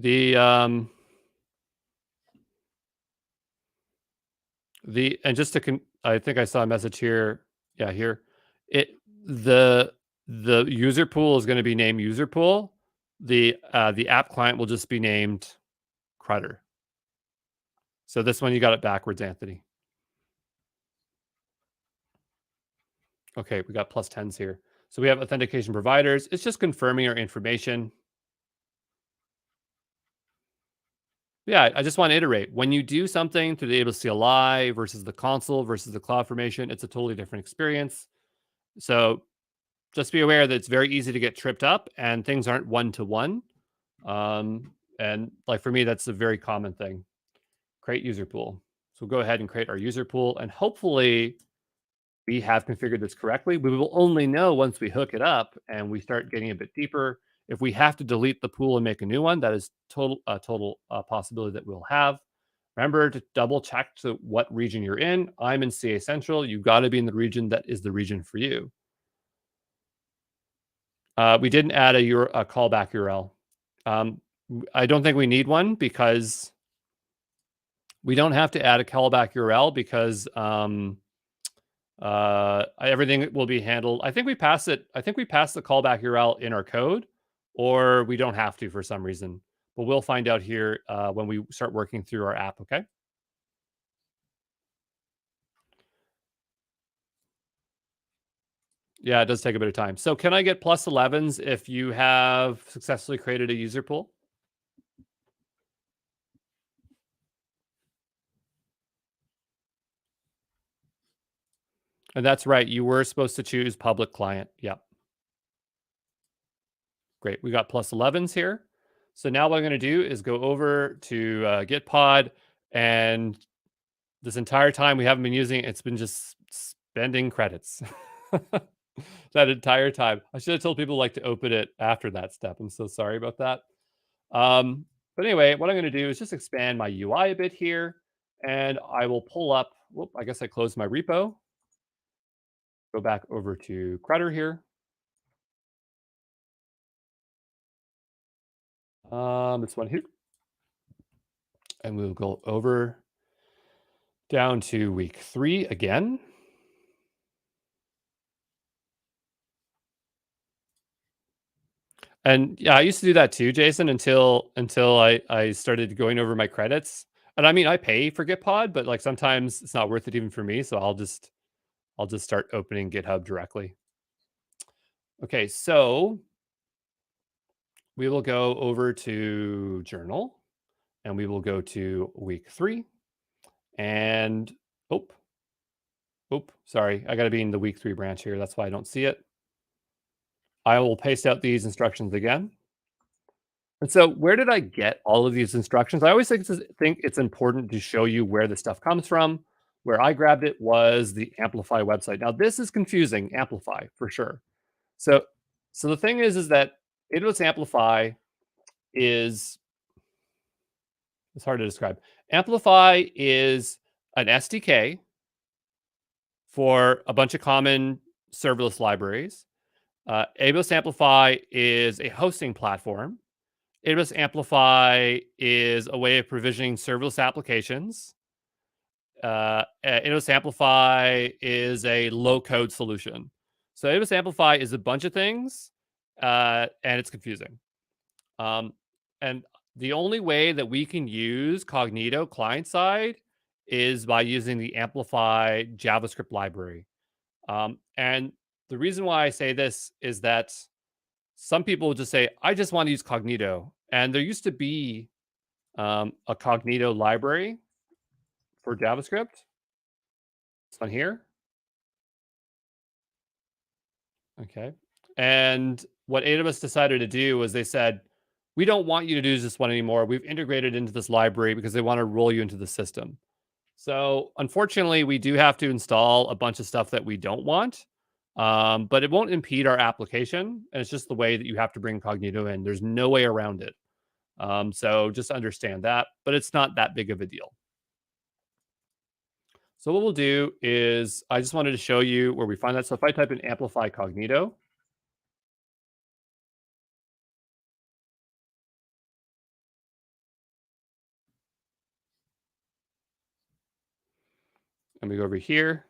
And just to I think I saw a message here. Yeah, here. It the user pool is going to be named user pool. The app client will just be named Crutter. So this one you got it backwards, Anthony. Okay, we got +10s here. So we have authentication providers. It's just confirming our information. Yeah, I just want to iterate. When you do something through the AWS CLI versus the console versus the CloudFormation, it's a totally different experience. So just be aware that it's very easy to get tripped up and things aren't one-to-one. And like for me, that's a very common thing. Create user pool. So we'll go ahead and create our user pool, and hopefully we have configured this correctly. We will only know once we hook it up and we start getting a bit deeper. If we have to delete the pool and make a new one, that is total possibility that we'll have. Remember to double check to what region you're in. I'm in CA Central. You've got to be in the region that is the region for you. We didn't add a callback URL. I don't think we need one because we don't have to add a callback URL because everything will be handled. I think we pass the callback URL in our code, or we don't have to for some reason. But we'll find out here when we start working through our app, okay? Yeah, it does take a bit of time. So can I get +11s if you have successfully created a user pool? And that's right. You were supposed to choose public client. Yep. Great. We got +11s here. So now what I'm going to do is go over to Gitpod, and this entire time we haven't been using it. It's been just spending credits. That entire time. I should have told people like to open it after that step. I'm so sorry about that. But anyway, what I'm going to do is just expand my UI a bit here, and I will pull up. Whoop, I guess I closed my repo. Go back over to Crutter here. This one here. And we'll go over down to week 3 again. And yeah, I used to do that too, Jason, until I started going over my credits. And I mean, I pay for Gitpod, but like sometimes it's not worth it even for me. So I'll just start opening GitHub directly. Okay, so we will go over to journal, and we will go to week 3. And sorry, I got to be in the week 3 branch here. That's why I don't see it. I will paste out these instructions again. And so where did I get all of these instructions? I always think it's important to show you where the stuff comes from. Where I grabbed it was the Amplify website. Now this is confusing, Amplify for sure. So the thing is that AWS Amplify is, it's hard to describe. Amplify is an SDK for a bunch of common serverless libraries. AWS Amplify is a hosting platform. AWS Amplify is a way of provisioning serverless applications. AWS Amplify is a low-code solution. So AWS Amplify is a bunch of things, and it's confusing. And the only way that we can use Cognito client-side is by using the Amplify JavaScript library. And the reason why I say this is that some people will just say, I just want to use Cognito. And there used to be a Cognito library for JavaScript. This one here. Okay. And what AWS decided to do was they said, we don't want you to do this one anymore. We've integrated into this library because they want to roll you into the system. So unfortunately, we do have to install a bunch of stuff that we don't want, but it won't impede our application. And it's just the way that you have to bring Cognito in. There's no way around it. So just understand that, but it's not that big of a deal. So what we'll do is I just wanted to show you where we find that. So if I type in amplify Cognito, and we go over here.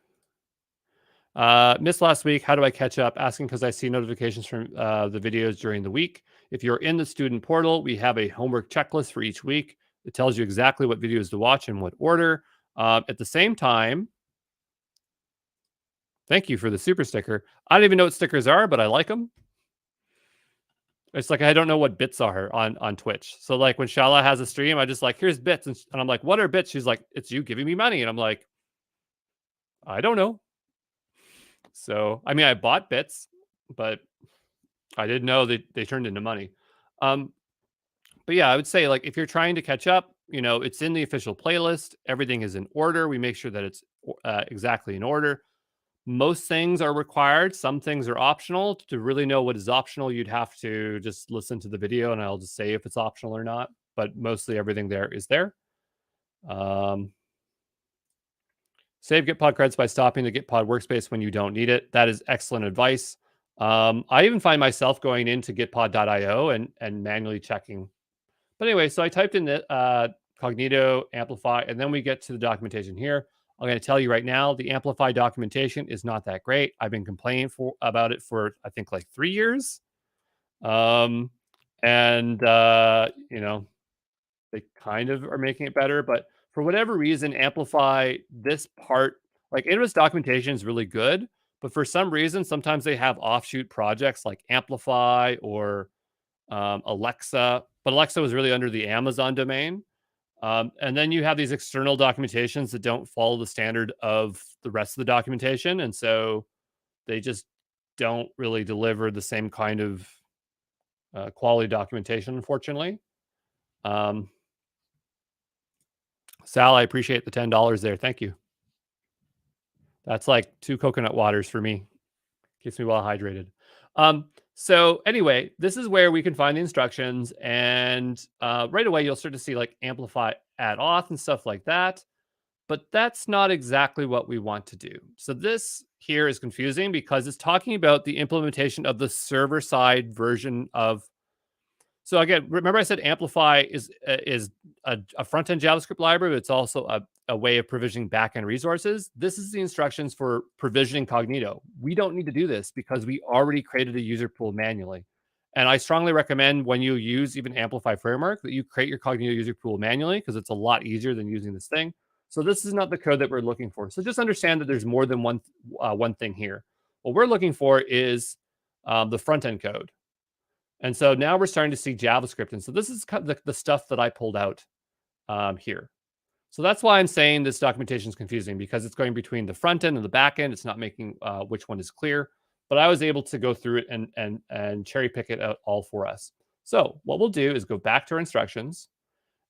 Missed last week. How do I catch up? Asking because I see notifications from the videos during the week. If you're in the student portal, we have a homework checklist for each week. It tells you exactly what videos to watch and what order. At the same time, thank you for the super sticker. I don't even know what stickers are, but I like them. It's like I don't know what bits are on Twitch. So like when Shala has a stream, I just like, here's bits. And I'm like, what are bits? She's like, it's you giving me money. And I'm like, I don't know. So, I mean, I bought bits, but I didn't know that they turned into money. But yeah, I would say like if you're trying to catch up, it's in the official playlist. Everything is in order. We make sure that it's exactly in order. Most things are required. Some things are optional. To really know what is optional, you'd have to just listen to the video and I'll just say if it's optional or not. But mostly everything there is there. Save Gitpod credits by stopping the Gitpod workspace when you don't need it. That is excellent advice. I even find myself going into gitpod.io and manually checking. But anyway, so I typed in the Cognito, Amplify, and then we get to the documentation here. I'm going to tell you right now, the Amplify documentation is not that great. I've been complaining about it for, I think, like 3 years. They kind of are making it better, but for whatever reason, Amplify, this part, like AWS documentation is really good, but for some reason, sometimes they have offshoot projects like Amplify or Alexa, but Alexa was really under the Amazon domain. And then you have these external documentations that don't follow the standard of the rest of the documentation. And so they just don't really deliver the same kind of quality documentation, unfortunately. Sal, I appreciate the $10 there. Thank you. That's like 2 coconut waters for me. Keeps me well hydrated. So anyway, this is where we can find the instructions, and right away you'll start to see like amplify, add auth, and stuff like that. But that's not exactly what we want to do. So this here is confusing because it's talking about the implementation of the server-side version of. So again, remember I said Amplify is a front-end JavaScript library, but it's also a way of provisioning back-end resources. This is the instructions for provisioning Cognito. We don't need to do this because we already created a user pool manually. And I strongly recommend when you use even Amplify framework that you create your Cognito user pool manually because it's a lot easier than using this thing. So this is not the code that we're looking for. So just understand that there's more than one thing here. What we're looking for is the front-end code. And so now we're starting to see JavaScript. And so this is kind of the stuff that I pulled out here. So that's why I'm saying this documentation is confusing, because it's going between the front end and the back end. It's not making which one is clear. But I was able to go through it and cherry pick it out all for us. So what we'll do is go back to our instructions.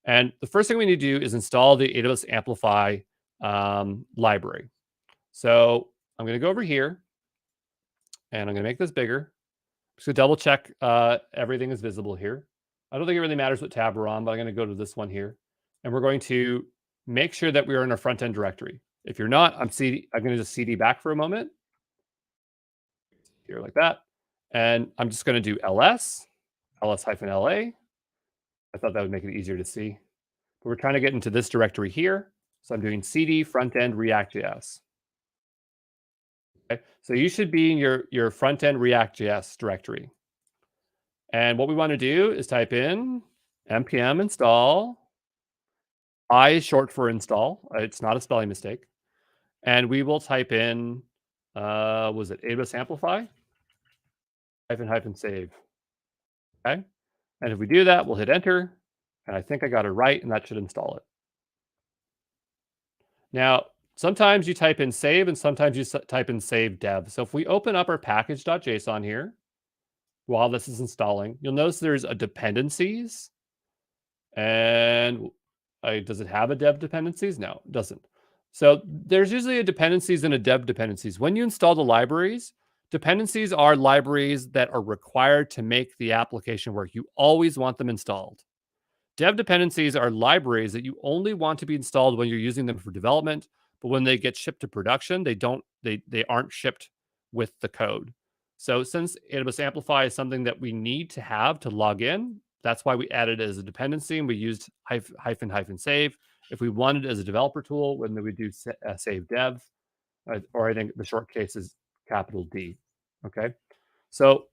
And the first thing we need to do is install the AWS Amplify library. So I'm going to go over here, and I'm going to make this bigger. So double check everything is visible here. I don't think it really matters what tab we're on, but I'm going to go to this one here. And we're going to make sure that we are in our front-end directory. If you're not, I'm going to just CD back for a moment. Here like that. And I'm just going to do ls-la. I thought that would make it easier to see. But we're trying to get into this directory here. So I'm doing cd front-end React.js. Okay. So you should be in your front-end React.js directory. And what we want to do is type in npm install. I is short for install. It's not a spelling mistake. And we will type in, was it AWS Amplify? -- save. Okay. And if we do that, we'll hit enter. And I think I got it right, and that should install it. Now, Sometimes you type in save and sometimes you type in save dev. So if we open up our package.json here, while this is installing, you'll notice there's a dependencies. And does it have a dev dependencies? No, it doesn't. So there's usually a dependencies and a dev dependencies. When you install the libraries, dependencies are libraries that are required to make the application work. You always want them installed. Dev dependencies are libraries that you only want to be installed when you're using them for development, but when they get shipped to production, they aren't shipped with the code. So since AWS Amplify is something that we need to have to log in, that's why we added it as a dependency and we used hyphen save. If we wanted it as a developer tool, when we do save dev, or I think the short case is capital D. Okay. So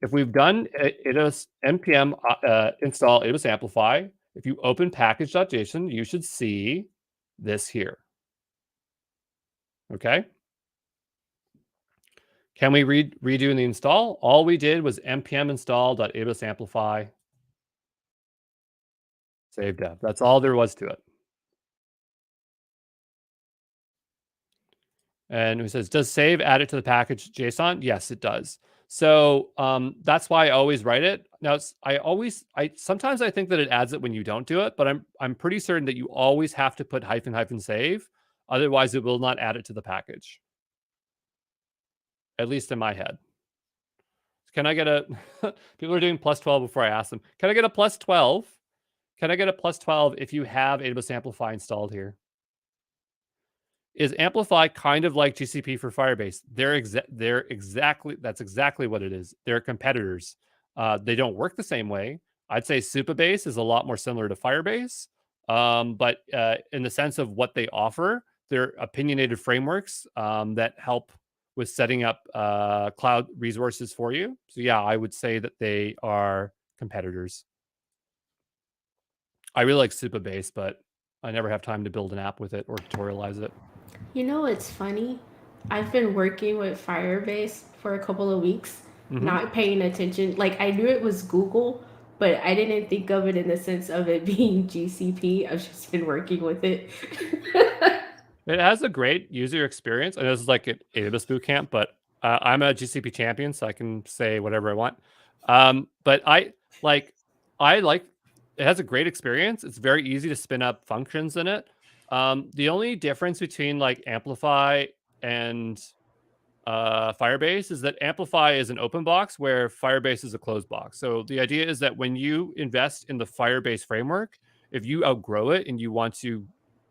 if we've done AWS npm install AWS Amplify, if you open package.json, you should see this here. Okay. Can we redo in the install? All we did was npm install.aws amplify save dev. That's all there was to it. And it says, does save add it to the package JSON? Yes, it does. So that's why I always write it. Now, sometimes I think that it adds it when you don't do it, but I'm pretty certain that you always have to put hyphen save. Otherwise, it will not add it to the package. At least in my head. Can I get a, people are doing plus 12 before I ask them. Can I get a plus 12? Can I get a plus 12 if you have AWS Amplify installed here? Is Amplify kind of like GCP for Firebase? That's exactly what it is. They're competitors. They don't work the same way. I'd say Supabase is a lot more similar to Firebase, but in the sense of what they offer, they're opinionated frameworks that help with setting up cloud resources for you. So yeah, I would say that they are competitors. I really like Supabase, but I never have time to build an app with it or tutorialize it. You know, it's funny. I've been working with Firebase for a couple of weeks, not paying attention. Like, I knew it was Google, but I didn't think of it in the sense of it being GCP. I've just been working with it. It has a great user experience. I know this is like an AWS Bootcamp, but I'm a GCP champion, so I can say whatever I want. But I like it has a great experience. It's very easy to spin up functions in it. The only difference between like Amplify and Firebase is that Amplify is an open box where Firebase is a closed box. So the idea is that when you invest in the Firebase framework, if you outgrow it and you want to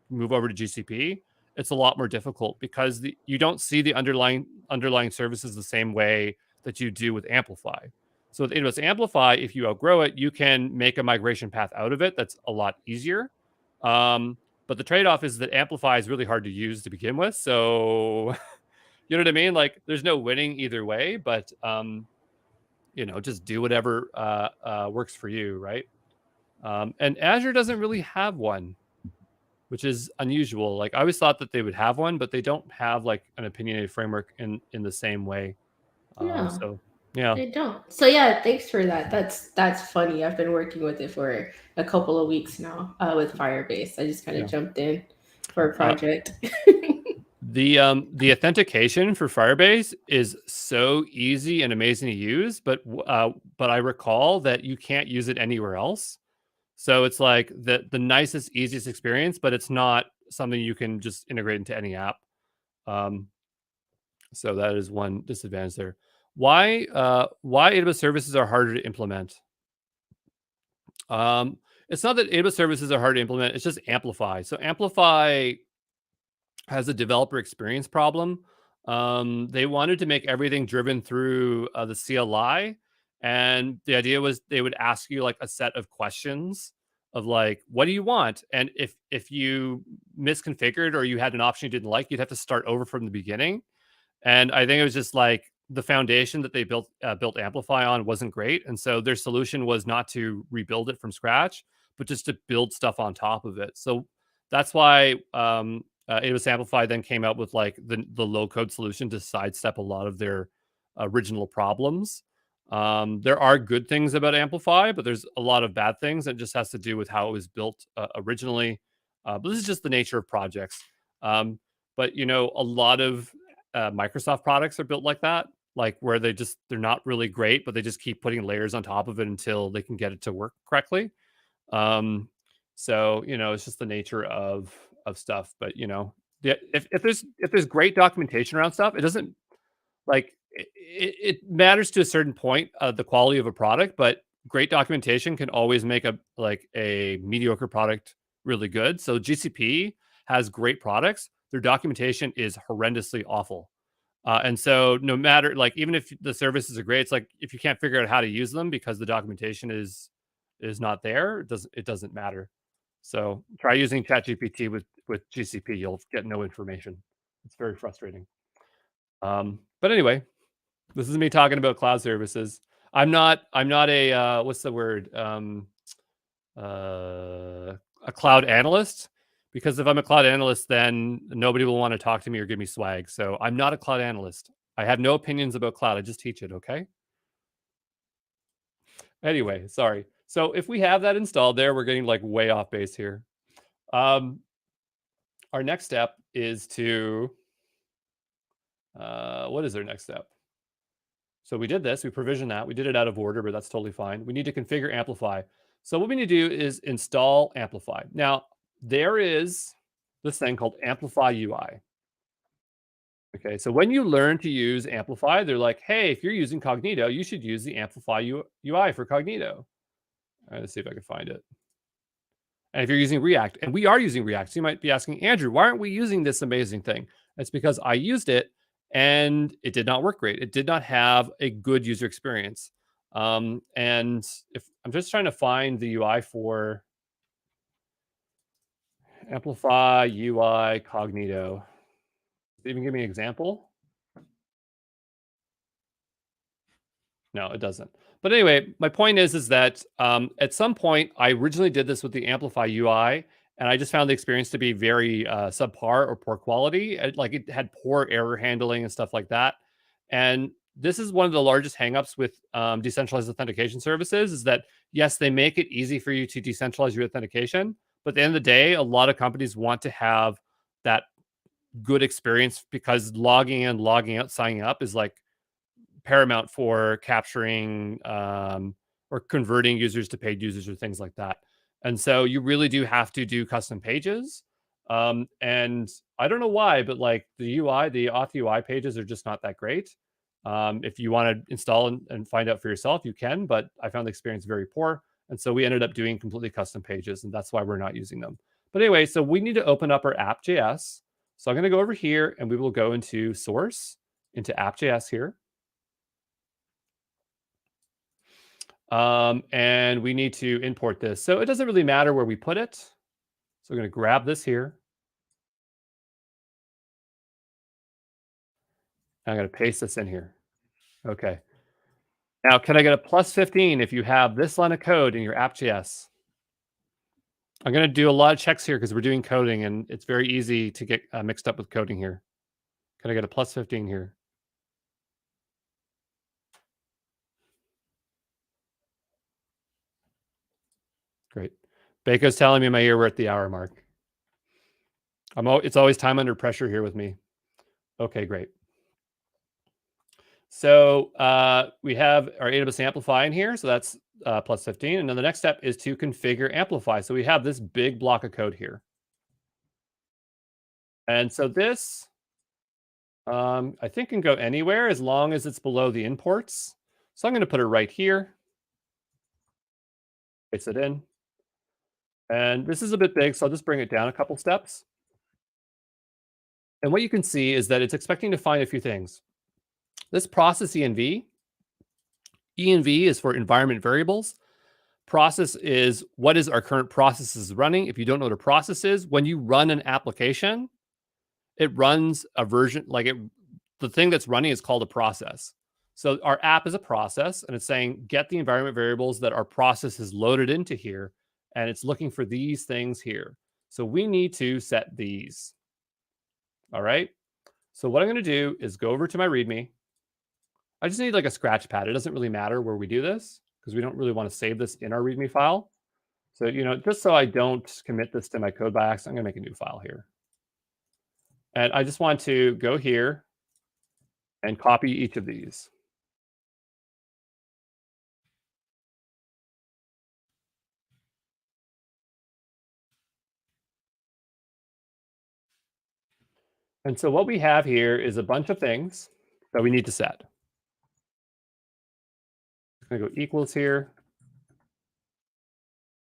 move over to GCP, it's a lot more difficult because you don't see the underlying services the same way that you do with Amplify. So with AWS Amplify, if you outgrow it, you can make a migration path out of it. That's a lot easier. But the trade-off is that Amplify is really hard to use to begin with. So you know what I mean? Like there's no winning either way, but just do whatever works for you, right? And Azure doesn't really have one, which is unusual. Like I always thought that they would have one, but they don't have like an opinionated framework in the same way. No, So yeah, they don't. So yeah, thanks for that. That's funny. I've been working with it for a couple of weeks now with Firebase. I just kind of jumped in for a project. The authentication for Firebase is so easy and amazing to use, but I recall that you can't use it anywhere else. So it's like the nicest, easiest experience, but it's not something you can just integrate into any app. So that is one disadvantage there. Why AWS services are harder to implement? It's not that AWS services are hard to implement. It's just Amplify. So Amplify has a developer experience problem. They wanted to make everything driven through the CLI, and the idea was they would ask you like a set of questions of like, what do you want? And if you misconfigured or you had an option you didn't like, you'd have to start over from the beginning. And I think it was just like the foundation that they built Amplify on wasn't great, and so their solution was not to rebuild it from scratch, but just to build stuff on top of it. So that's why AWS Amplify then came out with like the low code solution to sidestep a lot of their original problems. There are good things about Amplify, but there's a lot of bad things. It just has to do with how it was built originally. But this is just the nature of projects. But a lot of Microsoft products are built like that, like where they're not really great, but they just keep putting layers on top of it until they can get it to work correctly. Um, so it's just the nature of stuff. But if there's great documentation around stuff, it doesn't like it matters to a certain point the quality of a product, but great documentation can always make a mediocre product really good. So GCP has great products. Their documentation is horrendously awful. And so no matter even if the services are great, it's like if you can't figure out how to use them because the documentation is not there, it doesn't matter. So try using ChatGPT with GCP. You'll get no information. It's very frustrating. But anyway, this is me talking about cloud services. I'm not a what's the word? A cloud analyst, because if I'm a cloud analyst, then nobody will want to talk to me or give me swag. So I'm not a cloud analyst. I have no opinions about cloud. I just teach it, okay? Anyway, sorry. So if we have that installed there, we're getting way off base here. Um our next step is to what is our next step? So we did this, we provisioned that, we did it out of order, but that's totally fine. We need to configure Amplify. So what we need to do is install Amplify. Now, there is this thing called Amplify UI. Okay, so when you learn to use Amplify, they're like, hey, if you're using Cognito, you should use the Amplify UI for Cognito. All right, let's see if I can find it. And if you're using React, and we are using React, so you might be asking, Andrew, why aren't we using this amazing thing? It's because I used it and it did not work great. It did not have a good user experience. And if I'm just trying to find the UI for Amplify UI Cognito, does it even give me an example? No, it doesn't. But anyway, my point is that at some point, I originally did this with the Amplify UI, and I just found the experience to be very subpar or poor quality. It had poor error handling and stuff like that. And this is one of the largest hangups with decentralized authentication services is that, yes, they make it easy for you to decentralize your authentication. But at the end of the day, a lot of companies want to have that good experience because logging in, logging out, signing up is paramount for capturing or converting users to paid users or things like that. And so you really do have to do custom pages. And I don't know why, but the UI, the Auth UI pages are just not that great. If you want to install and find out for yourself, you can, but I found the experience very poor. And so we ended up doing completely custom pages, and that's why we're not using them. But anyway, so we need to open up our app.js. So I'm going to go over here and we will go into source, into app.js here. And we need to import this. So it doesn't really matter where we put it. So we're going to grab this here. I'm going to paste this in here. Okay. Now, can I get a +15 if you have this line of code in your app.js? I'm going to do a lot of checks here because we're doing coding and it's very easy to get mixed up with coding here. Can I get a +15 here? Great. Baco's telling me in my ear we're at the hour mark. It's always time under pressure here with me. Okay, great. So we have our AWS Amplify in here. So that's +15. And then the next step is to configure Amplify. So we have this big block of code here. And so this, I think can go anywhere as long as it's below the imports. So I'm going to put it right here. Paste it in. And this is a bit big, so I'll just bring it down a couple steps. And what you can see is that it's expecting to find a few things. This process env is for environment variables. Process is what is our current processes running. If you don't know what a process is, when you run an application, it runs a version the thing that's running is called a process. So our app is a process, and it's saying get the environment variables that our process is loaded into here, and it's looking for these things here. So we need to set these. All right. So what I'm going to do is go over to my README. I just need a scratch pad. It doesn't really matter where we do this because we don't really want to save this in our README file. So, just so I don't commit this to my code by accident, I'm going to make a new file here. And I just want to go here and copy each of these. And so what we have here is a bunch of things that we need to set. I'm going to go equals here.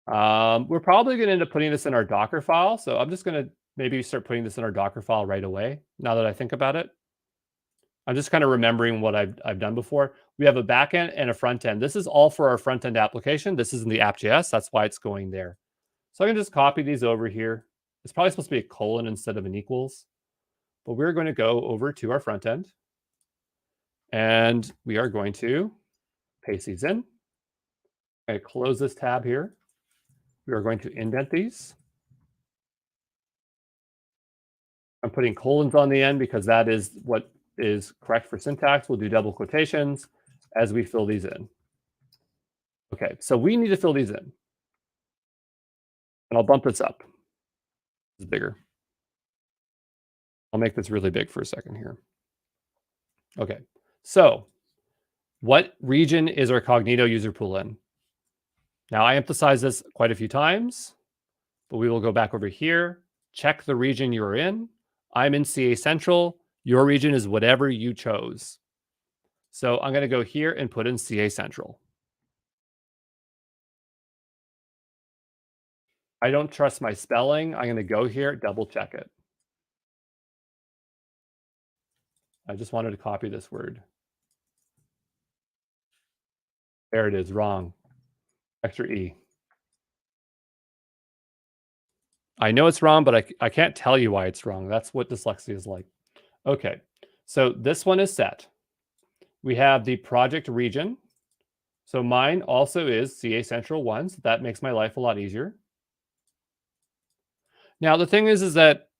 We're probably going to end up putting this in our Docker file. So I'm just going to maybe start putting this in our Docker file right away, now that I think about it. I'm just kind of remembering what I've done before. We have a backend and a front end. This is all for our front end application. This is in the app.js. That's why it's going there. So I can just copy these over here. It's probably supposed to be a colon instead of an equals. But we're going to go over to our front end. And we are going to paste these in. I close this tab here. We are going to indent these. I'm putting colons on the end because that is what is correct for syntax. We'll do double quotations as we fill these in. Okay, so we need to fill these in. And I'll bump this up. It's bigger. I'll make this really big for a second here. Okay, so what region is our Cognito user pool in? Now, I emphasize this quite a few times, but we will go back over here, check the region you're in. I'm in CA Central. Your region is whatever you chose. So I'm going to go here and put in CA Central. I don't trust my spelling. I'm going to go here, double check it. I just wanted to copy this word. There it is, wrong. Extra E. I know it's wrong, but I can't tell you why it's wrong. That's what dyslexia is like. Okay, so this one is set. We have the project region. So mine also is CA Central 1, so that makes my life a lot easier. Now, the thing is that,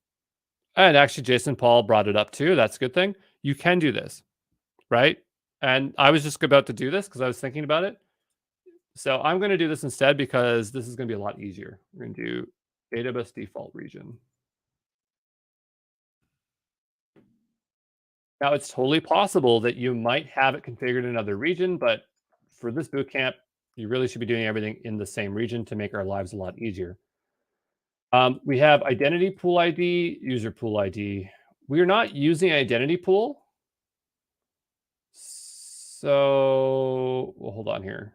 and actually Jason Paul brought it up too, that's a good thing. You can do this, right? And I was just about to do this because I was thinking about it. So I'm going to do this instead because this is going to be a lot easier. We're going to do AWS default region. Now, it's totally possible that you might have it configured in another region, but for this bootcamp, you really should be doing everything in the same region to make our lives a lot easier. We have identity pool ID, user pool ID. We are not using identity pool. So, well, hold on here.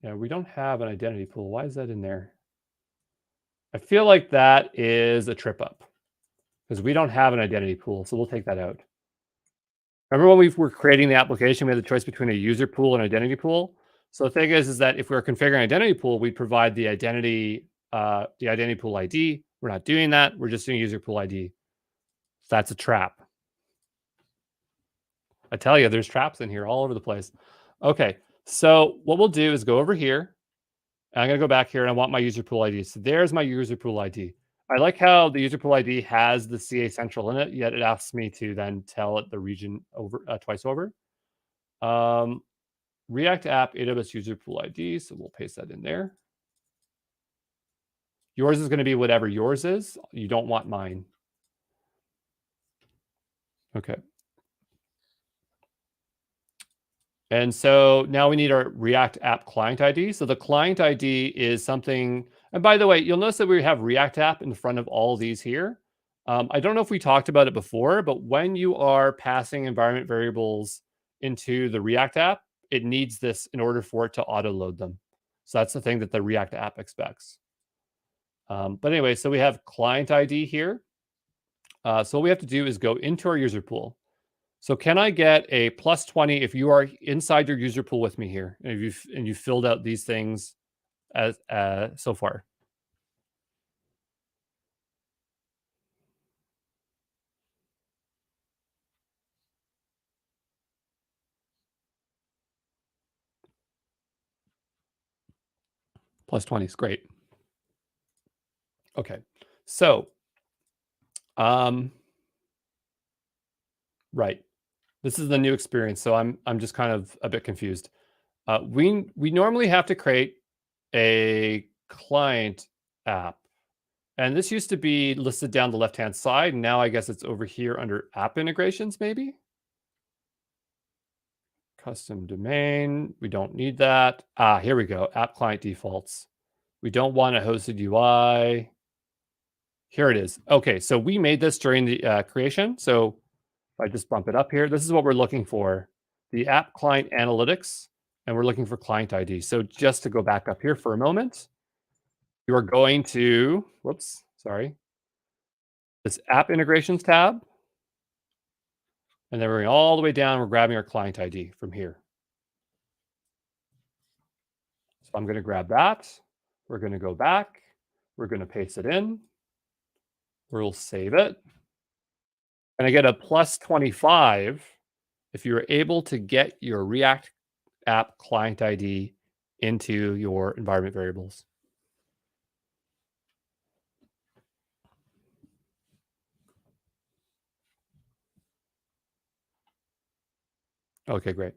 Yeah, we don't have an identity pool. Why is that in there? I feel like that is a trip up because we don't have an identity pool. So we'll take that out. Remember when we were creating the application, we had the choice between a user pool and identity pool. So the thing is that if we're configuring identity pool, we provide the identity pool ID. We're not doing that. We're just doing user pool ID. That's a trap. I tell you, there's traps in here all over the place. Okay, so what we'll do is go over here. I'm going to go back here and I want my user pool ID. So there's my user pool ID. I like how the user pool ID has the CA Central in it, yet it asks me to then tell it the region over twice over. React app AWS user pool ID. So we'll paste that in there. Yours is going to be whatever yours is. You don't want mine. Okay. And so now we need our React app client ID. So the client ID is something, and by the way, you'll notice that we have React app in front of all these here. I don't know if we talked about it before, but when you are passing environment variables into the React app, it needs this in order for it to auto load them. So that's the thing that the React app expects. But anyway, so we have client ID here. So what we have to do is go into our user pool. So can I get a +20 if you are inside your user pool with me here, and you filled out these things as so far? +20 is great. Okay, so right, this is the new experience. So I'm just kind of a bit confused. We normally have to create a client app, And this used to be listed down the left-hand side. And now I guess it's over here under app integrations, maybe. Custom domain. We don't need that. Here we go. App client defaults. We don't want a hosted UI. Here it is. Okay, so we made this during the creation. So if I just bump it up here, this is what we're looking for. The app client analytics, and we're looking for client ID. So just to go back up here for a moment, you are going to, whoops, sorry, this app integrations tab. And then we're going all the way down. We're grabbing our client ID from here. So I'm going to grab that. We're going to go back. We're going to paste it in. We'll save it. And I get a plus 25 if you're able to get your React app client ID into your environment variables. Okay, great.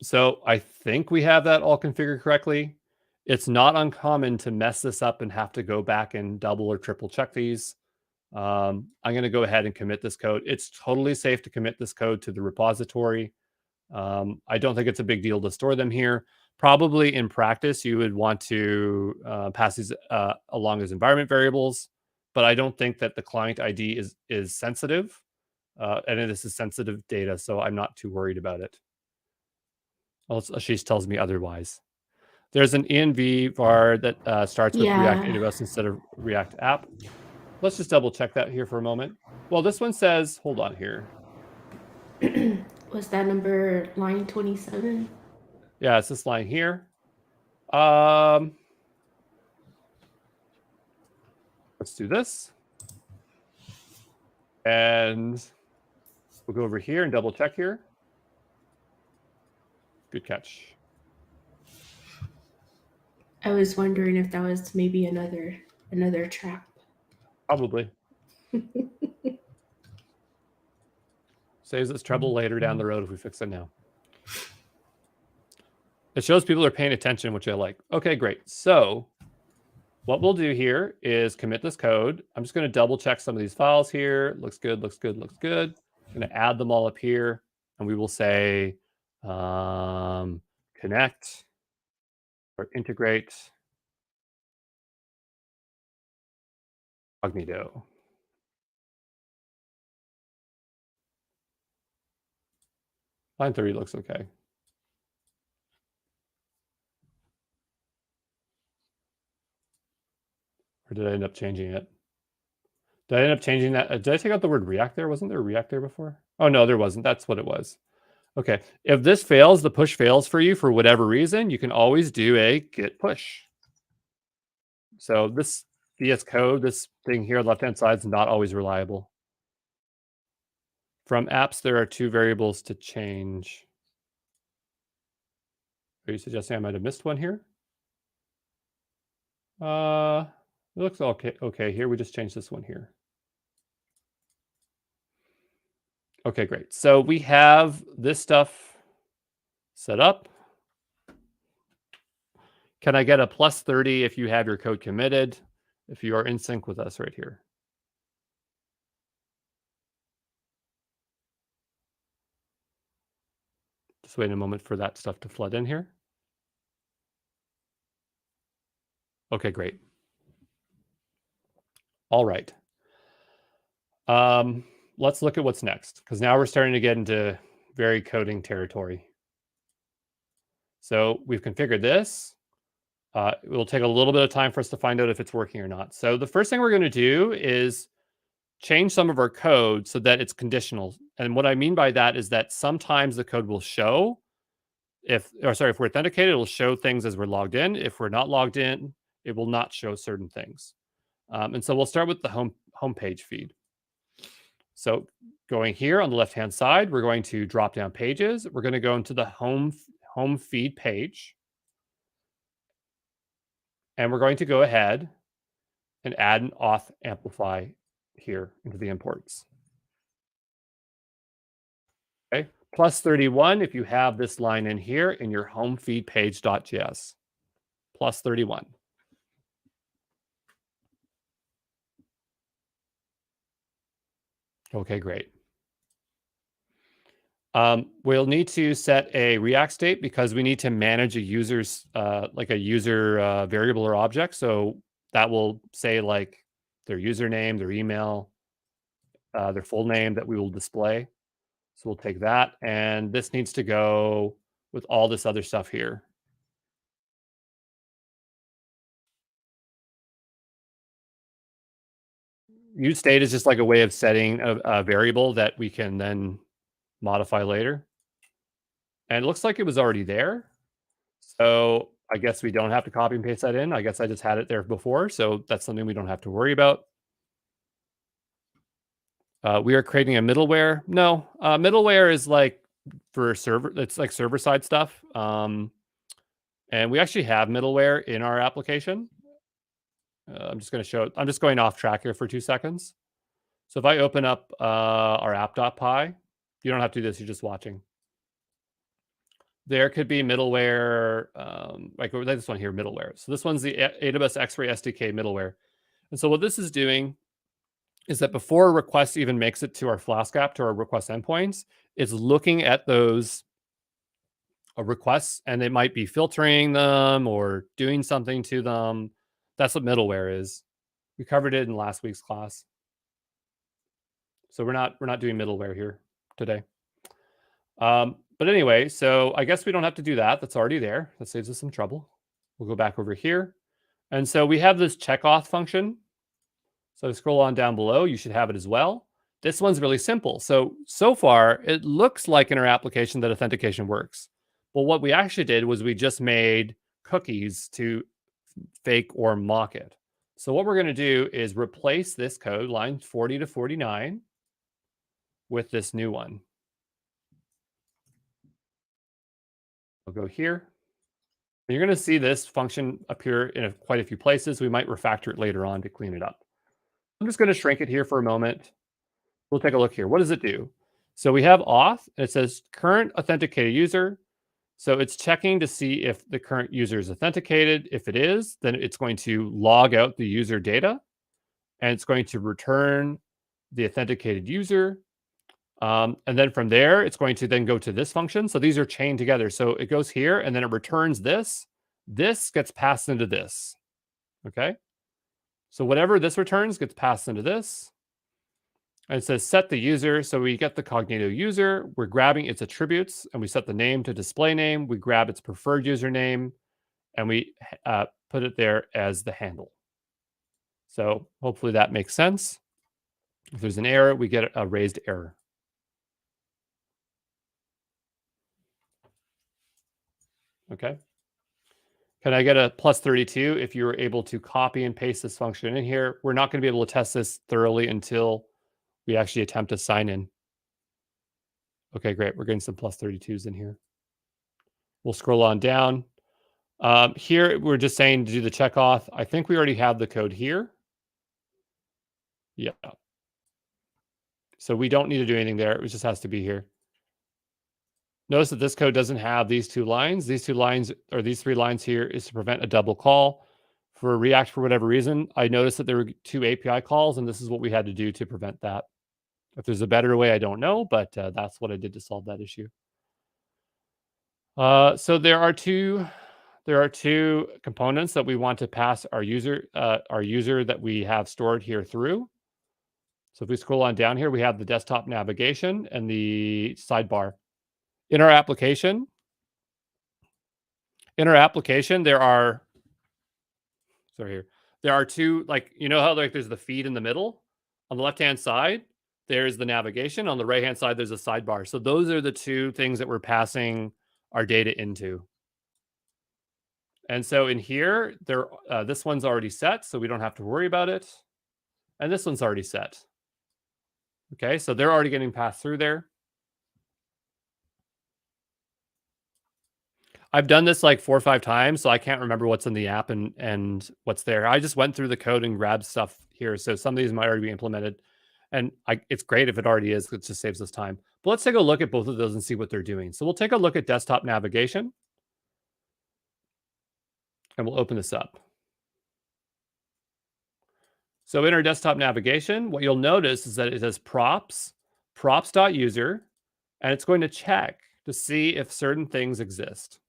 So I think we have that all configured correctly. It's not uncommon to mess this up and have to go back and double or triple check these. I'm going to go ahead and commit this code. It's totally safe to commit this code to the repository. I don't think it's a big deal to store them here. Probably in practice, you would want to pass these along as environment variables, but I don't think that the client ID is sensitive. And this is sensitive data, so I'm not too worried about it. Ashish tells me otherwise. There's an env var that starts with React AWS instead of React app. Let's just double check that here for a moment. Well, this one says, hold on here. Was that number line 27? Yeah, it's this line here. Let's do this. And we'll go over here and double check here. Good catch. I was wondering if that was maybe another trap. Probably. Saves us trouble later down the road if we fix it now. It shows people are paying attention, which I like. Okay, great. So what we'll do here is commit this code. I'm just going to double check some of these files here. Looks good, looks good, looks good. I'm going to add them all up here. And we will say connect or integrate Cognito. Line 30 looks okay. Or did I end up changing it? Did I end up changing that? Did I take out the word React there? Wasn't there React there before? Oh, no, there wasn't. That's what it was. Okay. If this fails, the push fails for you for whatever reason, you can always do a git push. So this VS Code, this thing here on the left-hand side is not always reliable. From apps, there are 2 variables to change. Are you suggesting I might have missed one here? It looks okay. Okay, here we just changed this one here. Okay, great. So we have this stuff set up. Can I get a plus 30 if you have your code committed, if you are in sync with us right here? Just wait a moment for that stuff to flood in here. Okay, great. All right. Let's look at what's next, because now we're starting to get into very coding territory. So we've configured this. It will take a little bit of time for us to find out if it's working or not. So the first thing we're going to do is change some of our code so that it's conditional. And what I mean by that is that sometimes the code will show if we're authenticated, it will show things as we're logged in. If we're not logged in, it will not show certain things. And so we'll start with the homepage feed. So going here on the left-hand side, we're going to drop down pages. We're going to go into the home feed page. And we're going to go ahead and add an auth amplify here into the imports. Okay, plus 31 if you have this line in here in your home feed page.js. Plus 31. Okay, great. We'll need to set a React state because we need to manage a user's like a user variable or object. So that will say like their username, their email, their full name that we will display. So we'll take that, and this needs to go with all this other stuff here. Use state is just like a way of setting a variable that we can then modify later. And it looks like it was already there. So I guess we don't have to copy and paste that in. I guess I just had it there before. So that's something we don't have to worry about. We are creating a middleware. No, middleware is like for server. It's like server side stuff. And we actually have middleware in our application. I'm just going to show it. I'm just going off track here for 2 seconds. So if I open up our app.py, you don't have to do this. You're just watching. There could be middleware, like this one here, middleware. So this one's the AWS X-Ray SDK middleware. And so what this is doing is that before a request even makes it to our Flask app, to our request endpoints, it's looking at those requests, and it might be filtering them or doing something to them. That's what middleware is. We covered it in last week's class. So we're not doing middleware here today. But anyway, so I guess we don't have to do that. That's already there. That saves us some trouble. We'll go back over here. And so we have this checkoff function. So scroll on down below, you should have it as well. This one's really simple. So far, it looks like in our application that authentication works. But what we actually did was we just made cookies to fake or mock it. So what we're going to do is replace this code, lines 40 to 49, with this new one. We'll go here. You're going to see this function appear in quite a few places. We might refactor it later on to clean it up. I'm just going to shrink it here for a moment. We'll take a look here. What does it do? So we have auth. It says current authenticated user. So it's checking to see if the current user is authenticated. If it is, then it's going to log out the user data, and it's going to return the authenticated user. And then from there, it's going to then go to this function. So these are chained together. So it goes here, and then it returns this. This gets passed into this. Okay. So whatever this returns gets passed into this. And it says set the user. So we get the Cognito user. We're grabbing its attributes, and we set the name to display name. We grab its preferred username, and we put it there as the handle. So hopefully that makes sense. If there's an error, we get a raised error. Okay. Can I get a plus 32 if you were able to copy and paste this function in here? We're not going to be able to test this thoroughly until we actually attempt to sign in. Okay, great. We're getting some plus 32s in here. We'll scroll on down. Here, we're just saying to do the check auth. I think we already have the code here. Yeah. So we don't need to do anything there. It just has to be here. Notice that this code doesn't have these 2 lines. These 2 lines, or these 3 lines here, is to prevent a double call. For React, for whatever reason, I noticed that there were 2 API calls, and this is what we had to do to prevent that. If there's a better way, I don't know, but that's what I did to solve that issue. So there are two components that we want to pass our user that we have stored here through. So if we scroll on down here, we have the desktop navigation and the sidebar. In our application, there are two, like, you know how like there's the feed in the middle? On the left-hand side, there's the navigation. On the right-hand side, there's a sidebar. So those are the 2 things that we're passing our data into. And so in here, this one's already set, so we don't have to worry about it. And this one's already set. Okay, so they're already getting passed through there. I've done this like 4 or 5 times, so I can't remember what's in the app and what's there. I just went through the code and grabbed stuff here. So some of these might already be implemented. And it's great if it already is. It just saves us time. But let's take a look at both of those and see what they're doing. So we'll take a look at desktop navigation. And we'll open this up. So in our desktop navigation, what you'll notice is that it says props.user, and it's going to check to see if certain things exist.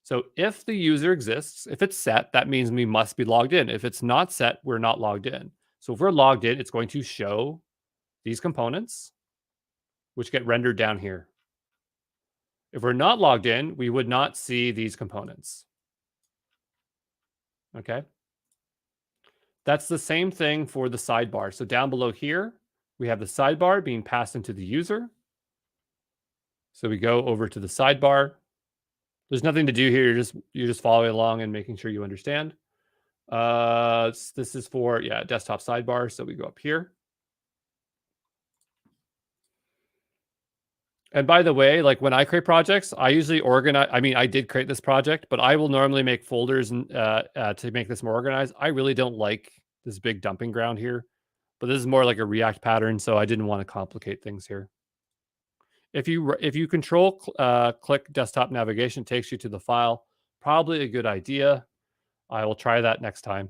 So if the user exists, if it's set, that means we must be logged in. If it's not set, we're not logged in. So if we're logged in, it's going to show these components, which get rendered down here. If we're not logged in, we would not see these components. Okay. That's the same thing for the sidebar. So down below here, we have the sidebar being passed into the user. So we go over to the sidebar. There's nothing to do here. You're just following along and making sure you understand. This is for, desktop sidebar. So we go up here. And by the way, like when I create projects, I usually organize. I mean, I did create this project, but I will normally make folders and to make this more organized. I really don't like this big dumping ground here, but this is more like a React pattern, so I didn't want to complicate things here. If you control click desktop navigation, takes you to the file. Probably a good idea. I will try that next time.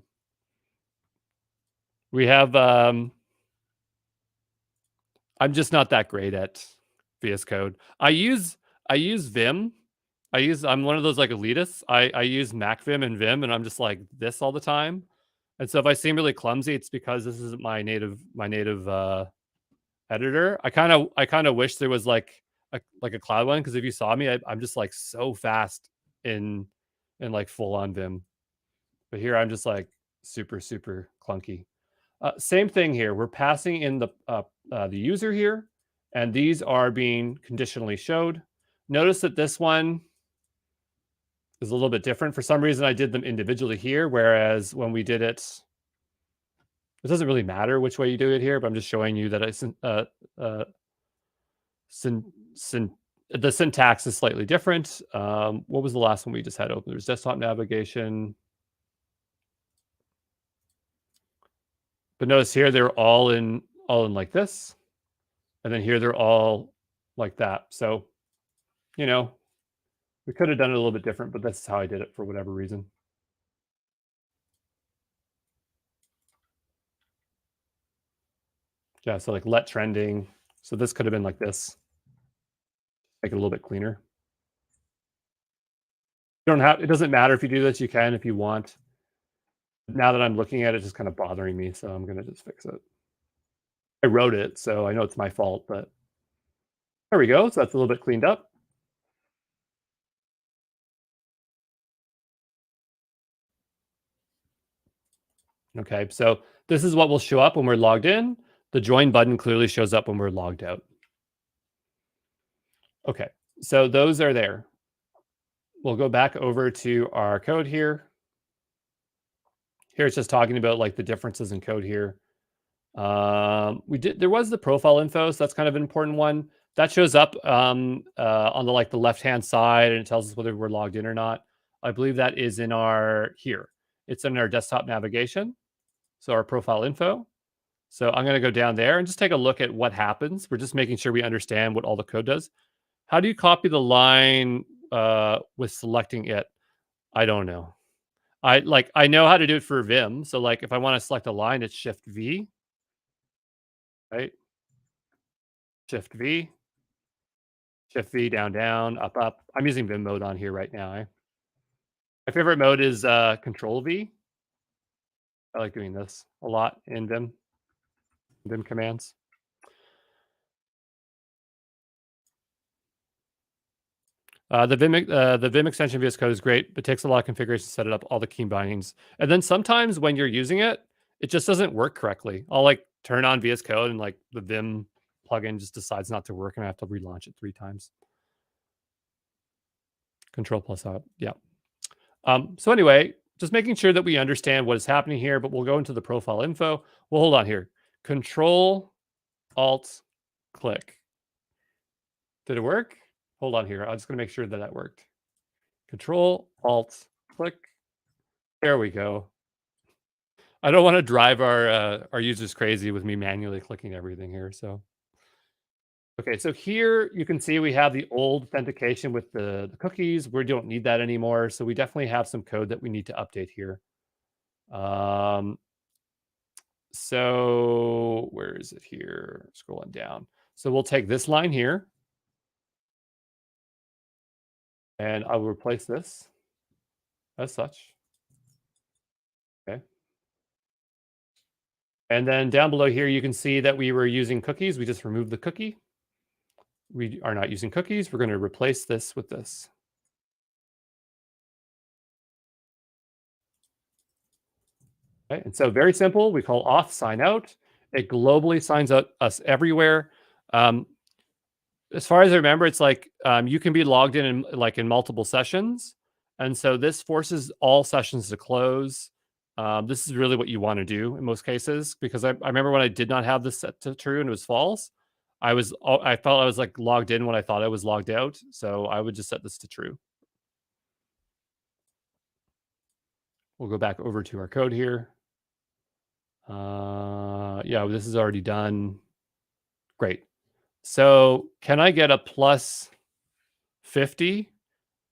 We have. I'm just not that great at VS Code. I use Vim. I'm one of those like elitists. I use Mac Vim and Vim, and I'm just like this all the time. And so if I seem really clumsy, it's because this isn't my native editor. I kind of wish there was like a cloud one, because if you saw me, I'm just like so fast in like full on Vim. But here I'm just like super clunky. Same thing here. We're passing in the user here, and these are being conditionally showed. Notice that this one is a little bit different. For some reason, I did them individually here, whereas when we did it, it doesn't really matter which way you do it here, but I'm just showing you that the syntax is slightly different. What was the last one we just had open? There's desktop navigation. But notice here, they're all in like this. And then here, they're all like that. So, we could have done it a little bit different, but that's how I did it for whatever reason. Yeah, so like let trending. So this could have been like this. Make it a little bit cleaner. It doesn't matter if you do this, you can if you want. Now that I'm looking at it, it's just kind of bothering me, so I'm gonna just fix it. I wrote it, so I know it's my fault, but there we go. So that's a little bit cleaned up. Okay, so this is what will show up when we're logged in. The join button clearly shows up when we're logged out. Okay, so those are there. We'll go back over to our code here. Here it's just talking about like the differences in code here. There was the profile info, so that's kind of an important one. That shows up on the left-hand side, and it tells us whether we're logged in or not. I believe that is in here. It's in our desktop navigation. So our profile info. So I'm going to go down there and just take a look at what happens. We're just making sure we understand what all the code does. How do you copy the line with selecting it? I don't know. I know how to do it for Vim. So like if I want to select a line, it's Shift V, right? Shift V, down, up. I'm using Vim mode on here right now. My favorite mode is Control V. I like doing this a lot in Vim commands. The Vim extension VS Code is great, but takes a lot of configuration to set it up, all the key bindings. And then sometimes when you're using it, it just doesn't work correctly. I'll like turn on VS Code and like the Vim plugin just decides not to work and I have to relaunch it 3 times. Control+out, yeah. So anyway, just making sure that we understand what is happening here, but we'll go into the profile info. Well, hold on here. Control, Alt, click. Did it work? Hold on here. I'm just going to make sure that that worked. Control, Alt, click. There we go. I don't want to drive our users crazy with me manually clicking everything here. So, okay, so here you can see we have the old authentication with the cookies. We don't need that anymore. So we definitely have some code that we need to update here. So where is it here? Scrolling down. So we'll take this line here, and I will replace this as such. Okay. And then down below here, you can see that we were using cookies. We just removed the cookie. We are not using cookies. We're going to replace this with this. Okay. And so very simple. We call auth sign out. It globally signs out us everywhere. As far as I remember, it's like you can be logged in like in multiple sessions. And so this forces all sessions to close. This is really what you want to do in most cases, because I remember when I did not have this set to true and it was false, I felt I was like logged in when I thought I was logged out. So I would just set this to true. We'll go back over to our code here. Yeah, this is already done. Great. So can I get a plus 50?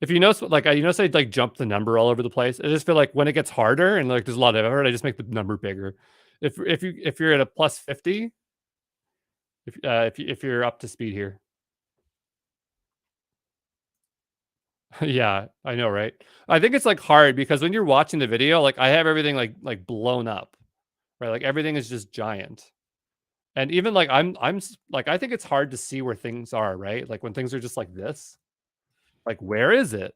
If you notice, like I like jump the number all over the place. I just feel like when it gets harder and like there's a lot of effort, I just make the number bigger. If you're at a plus 50, if you're up to speed here. Yeah, I know, right? I think it's like hard because when you're watching the video, like I have everything like blown up, right? Like everything is just giant. And even like like I think it's hard to see where things are, right? Like when things are just like this, like where is it?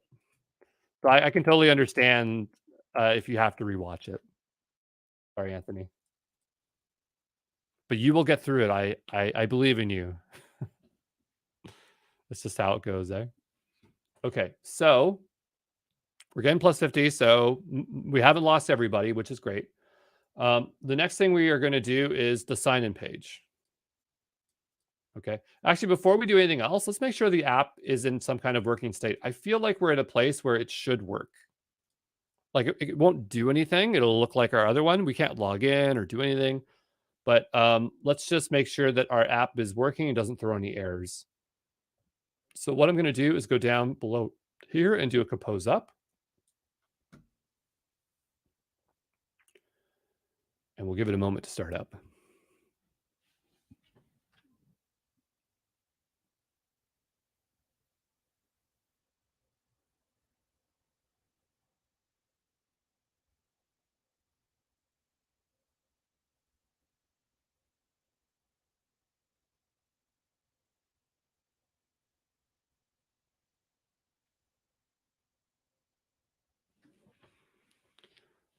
So I can totally understand if you have to rewatch it. Sorry, Anthony. But you will get through it. I believe in you. That's just how it goes, eh? Okay, so we're getting plus 50, so we haven't lost everybody, which is great. The next thing we are going to do is the sign-in page. Okay. Actually, before we do anything else, let's make sure the app is in some kind of working state. I feel like we're at a place where it should work. Like it won't do anything. It'll look like our other one. We can't log in or do anything. But let's just make sure that our app is working and doesn't throw any errors. So what I'm going to do is go down below here and do a compose up. And we'll give it a moment to start up.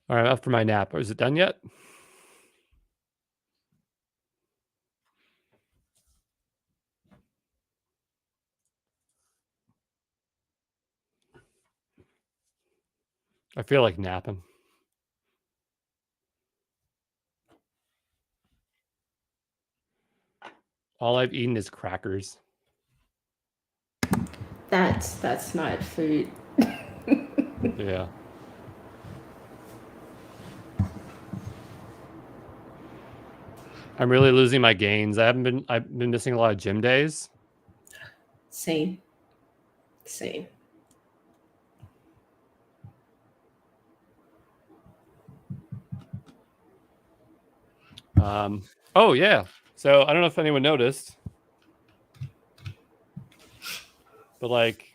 All right, after my nap. Is it done yet? I feel like napping. All I've eaten is crackers. That's not food. Yeah. I'm really losing my gains. I've been missing a lot of gym days. Same. Oh yeah. So I don't know if anyone noticed, but like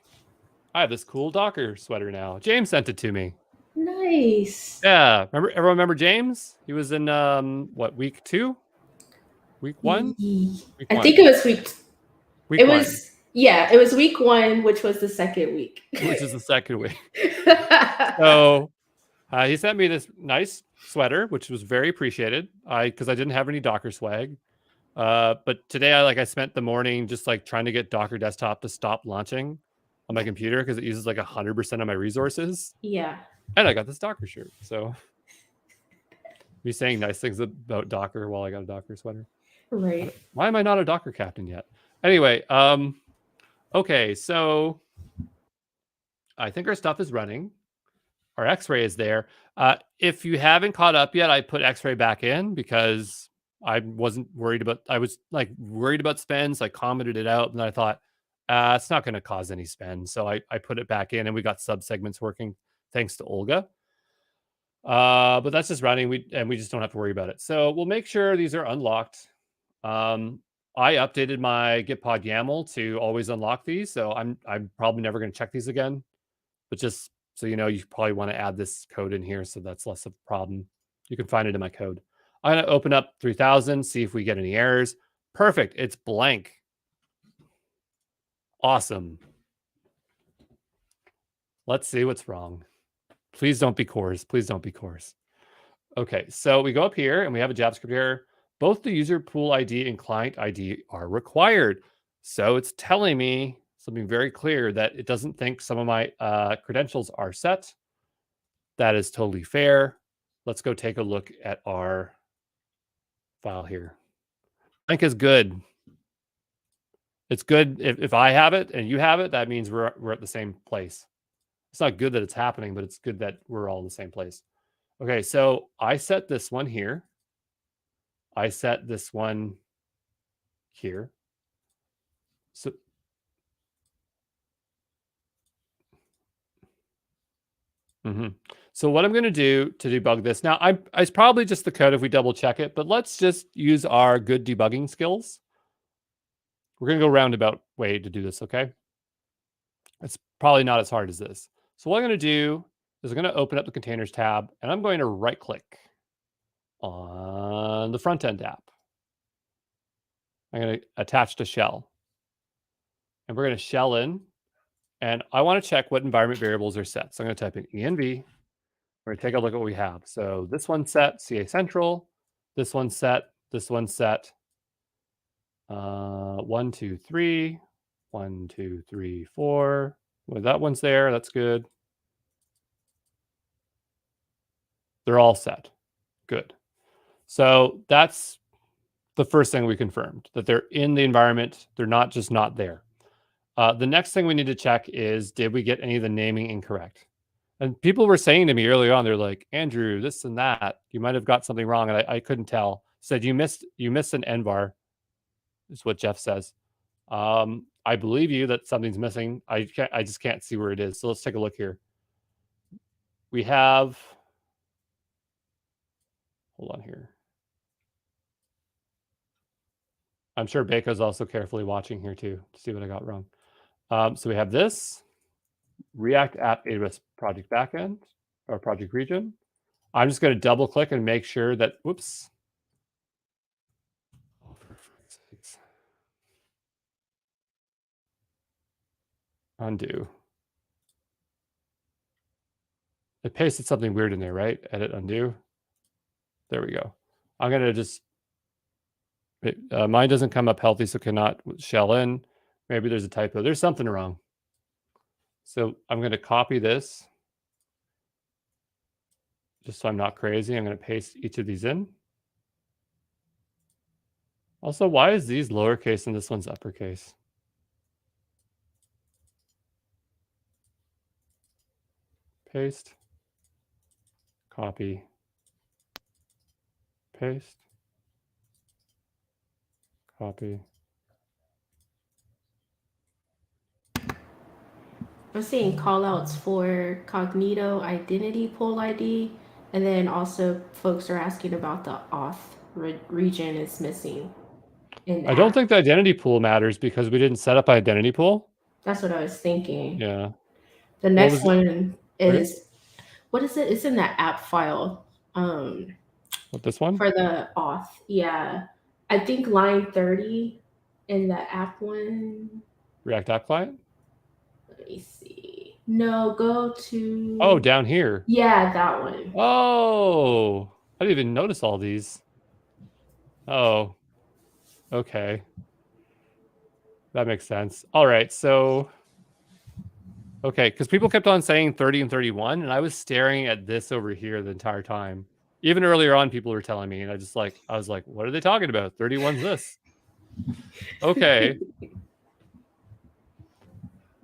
I have this cool Docker sweater now. James sent it to me. Nice. Yeah. Everyone remember James? He was in what, week 2? Week 1? Week I 1. think it was week. Week It 1. was it was week 1, which was the second week. Which is the second week. So he sent me this nice sweater, which was very appreciated. Because I didn't have any Docker swag. But today I spent the morning just like trying to get Docker Desktop to stop launching on my computer because it uses like 100% of my resources. Yeah. And I got this Docker shirt. So me saying nice things about Docker while I got a Docker sweater. Right. Why am I not a Docker captain yet? Anyway, okay, so I think our stuff is running. Our X-ray is there. If you haven't caught up yet, I put X-ray back in because I wasn't worried about. I was like worried about spend, so I commented it out, and then I thought it's not going to cause any spend, so I put it back in, and we got sub segments working thanks to Olga. But that's just running. We just don't have to worry about it. So we'll make sure these are unlocked. I updated my Git pod YAML to always unlock these, so I'm probably never going to check these again. But just so you know, you probably want to add this code in here, so that's less of a problem. You can find it in my code. I'm going to open up 3000, see if we get any errors. Perfect. It's blank. Awesome. Let's see what's wrong. Please don't be coarse. Please don't be coarse. Okay, so we go up here and we have a JavaScript error. Both the user pool ID and client ID are required. So it's telling me something very clear that it doesn't think some of my credentials are set. That is totally fair. Let's go take a look at our file here. Blank is good. It's good if I have it and you have it, that means we're at the same place. It's not good that it's happening, but it's good that we're all in the same place. Okay, so I set this one here. I set this one here. So So what I'm going to do to debug this now, it's probably just the code if we double check it, but let's just use our good debugging skills. We're going to go roundabout way to do this, okay? It's probably not as hard as this. So what I'm going to do is I'm going to open up the containers tab and I'm going to right click on the front end app. I'm going to attach to shell and we're going to shell in and I want to check what environment variables are set. So I'm going to type in env. We're going to take a look at what we have. So this one's set, CA Central. This one's set. This one's set. 1, 2, 3. 1, 2, 3, 4. Well, that one's there. That's good. They're all set. Good. So that's the first thing we confirmed, that they're in the environment. They're not just not there. The next thing we need to check is, did we get any of the naming incorrect? And people were saying to me early on, they're like, Andrew, this and that, you might have got something wrong. And I couldn't tell. Said you missed an NVAR, is what Jeff says. I believe you that something's missing. I just can't see where it is. So let's take a look here. We have, hold on here. I'm sure Baco's also carefully watching here too to see what I got wrong. So we have this React App AWS project backend or project region. I'm just going to double click and make sure that, whoops. Oh, for fuck's sakes. Undo. It pasted something weird in there, right? Edit, undo. There we go. I'm going to just, mine doesn't come up healthy, so cannot shell in. Maybe there's a typo. There's something wrong. So I'm going to copy this. Just so I'm not crazy, I'm going to paste each of these in. Also, why is these lowercase and this one's uppercase? Paste. Copy. Paste. Copy. I'm seeing callouts for Cognito identity pool ID, and then also folks are asking about the auth region is missing. I don't think the identity pool matters because we didn't set up an identity pool. That's what I was thinking. Yeah. The next one is, what is it? It's in that app file. What, this one? For the auth. Yeah. I think line 30 in the app one. React App Client? Let me see. No, go to. Oh, down here. Yeah, that one. Oh, I didn't even notice all these. Oh, okay. That makes sense. All right, so, okay, because people kept on saying 30 and 31, and I was staring at this over here the entire time. Even earlier on, people were telling me, and I was like, what are they talking about? 31's this. Okay.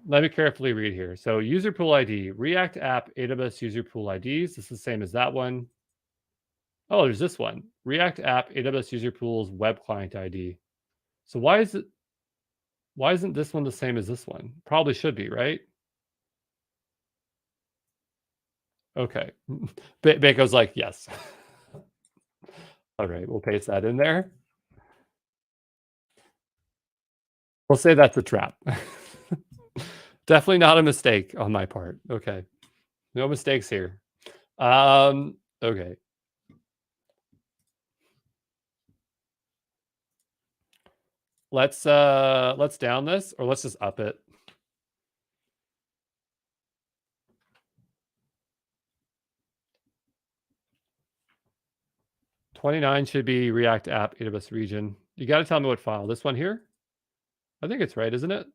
Let me carefully read here. So user pool ID, React App AWS user pool IDs. This is the same as that one. Oh, there's this one. React App AWS user pools web client ID. So why isn't this one the same as this one? Probably should be, right? Okay. Baco's like, yes. All right, we'll paste that in there. We'll say that's a trap. Definitely not a mistake on my part. Okay. No mistakes here. Okay. Let's down this, or let's just up it. $29 should be React app AWS region. You got to tell me what file. This one here? I think it's right, isn't it?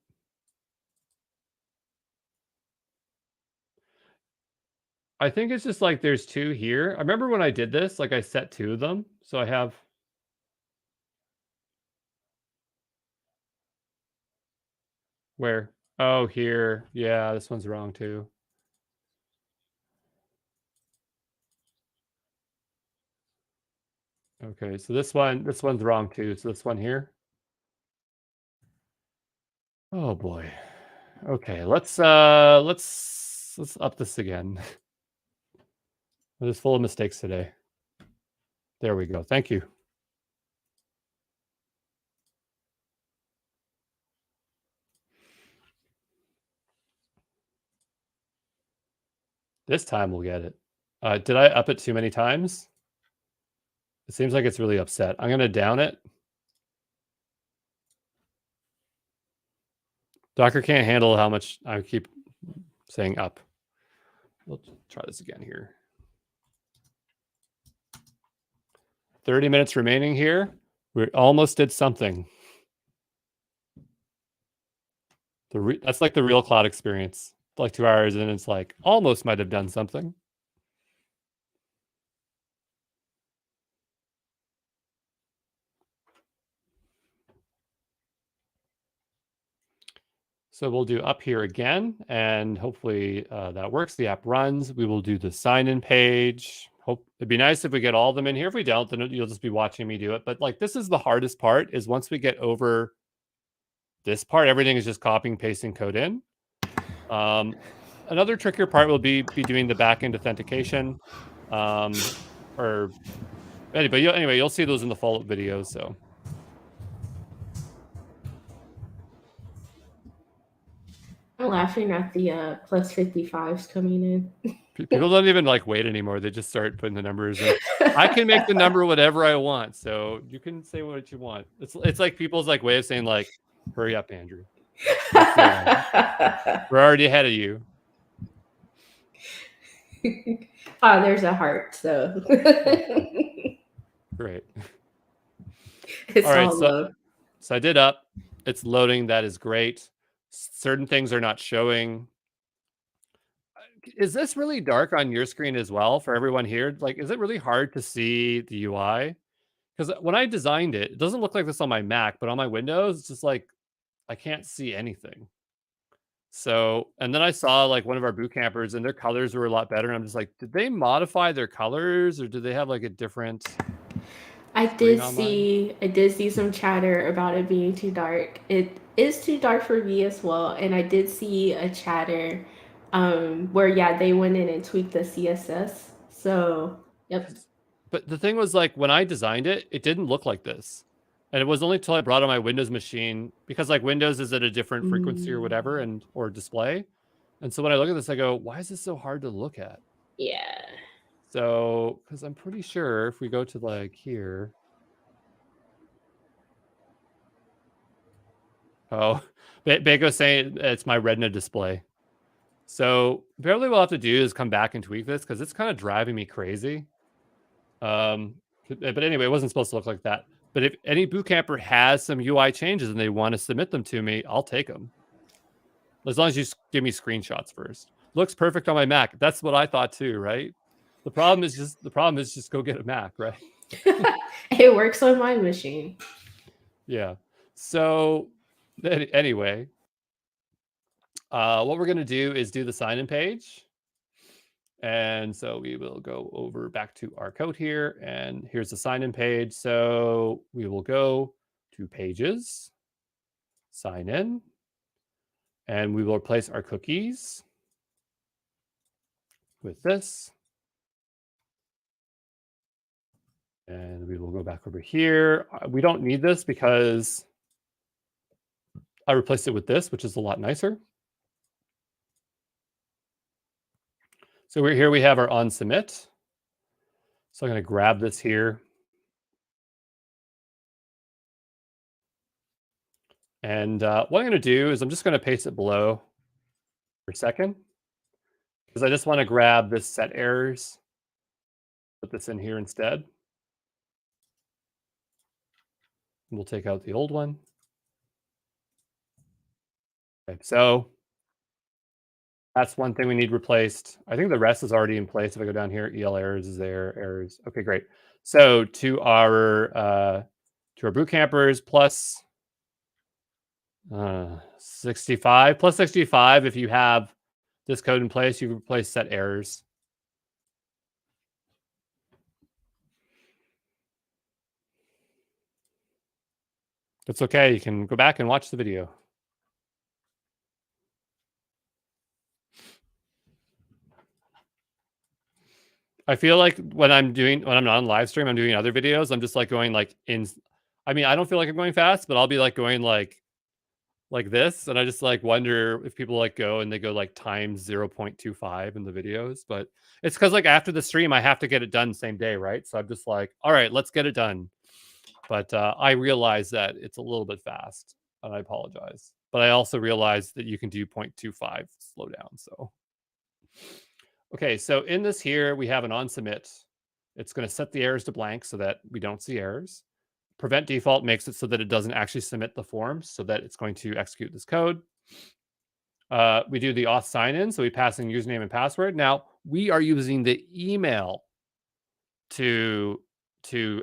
I think it's just like there's two here. I remember when I did this, like I set two of them. So I have. Where? Oh, here. Yeah, this one's wrong too. Okay, so this one's wrong too. So this one here. Oh boy. Okay, let's up this again. It is full of mistakes today. There we go. Thank you. This time we'll get it. Did I up it too many times? It seems like it's really upset. I'm gonna down it. Docker can't handle how much I keep saying up. We'll try this again here. 30 minutes remaining here. We almost did something. That's like the real cloud experience. Like 2 hours and it's like almost might have done something. So we'll do up here again, and hopefully that works. The app runs. We will do the sign-in page. Hope it'd be nice if we get all of them in here. If we don't, then you'll just be watching me do it. But like this is the hardest part, is once we get over this part, everything is just copying, pasting code in. Another trickier part will be doing the backend authentication. Or anyway, you'll see those in the follow-up videos. So. I'm laughing at the plus 55s coming in. People don't even like wait anymore. They just start putting the numbers in. I can make the number whatever I want, so you can say what you want. It's like people's like way of saying like, hurry up, Andrew. We're already ahead of you. Oh, there's a heart, so Great. It's all right, love. So I did up. It's loading. That is great. Certain things are not showing. Is this really dark on your screen as well for everyone here? Like, is it really hard to see the UI? Because when I designed it, it doesn't look like this on my Mac, but on my Windows, it's just like I can't see anything. So, and then I saw like one of our boot campers and their colors were a lot better. And I'm just like, did they modify their colors or do they have like a different? I did see some chatter about it being too dark. It is too dark for me as well. And I did see a chatter where, yeah, they went in and tweaked the CSS. So, yep. But the thing was like when I designed it, it didn't look like this. And it was only until I brought on my Windows machine, because like Windows is at a different frequency or whatever, or display. And so when I look at this, I go, why is this so hard to look at? Yeah. So, because I'm pretty sure if we go to like here. Oh, Baco's saying it's my Retina display. So apparently what we'll have to do is come back and tweak this because it's kind of driving me crazy. But anyway, it wasn't supposed to look like that. But if any boot camper has some UI changes and they want to submit them to me, I'll take them. As long as you give me screenshots first. Looks perfect on my Mac. That's what I thought too, right? The problem is just go get a Mac, right? It works on my machine. Yeah. So anyway, what we're going to do is do the sign-in page. And so we will go over back to our code here, and here's the sign-in page. So we will go to pages, sign in, and we will replace our cookies. with this. And we will go back over here. We don't need this because I replaced it with this, which is a lot nicer. So we're here, we have our on submit. So I'm going to grab this here. And what I'm going to do is I'm just going to paste it below for a second, because I just want to grab this set errors, put this in here instead. We'll take out the old one. Okay, so that's one thing we need replaced. I think the rest is already in place. If I go down here, EL errors is there, errors. Okay, great. So to our boot campers plus 65, plus 65, if you have this code in place, you replace set errors. That's okay. You can go back and watch the video. I feel like when I'm not on live stream, I'm doing other videos. I'm just like going like I mean, I don't feel like I'm going fast, but I'll be like going like this. And I just like wonder if people like go and they go like times 0.25 in the videos, but it's because like after the stream, I have to get it done same day. Right. So I'm just like, all right, let's get it done. But I realize that it's a little bit fast and I apologize, but I also realize that you can do 0.25 slow down. So okay, so in this here, we have an on submit. It's going to set the errors to blank so that we don't see errors. Prevent default makes it so that it doesn't actually submit the form, so that it's going to execute this code. We do the auth sign in, so we pass in username and password. Now we are using the email to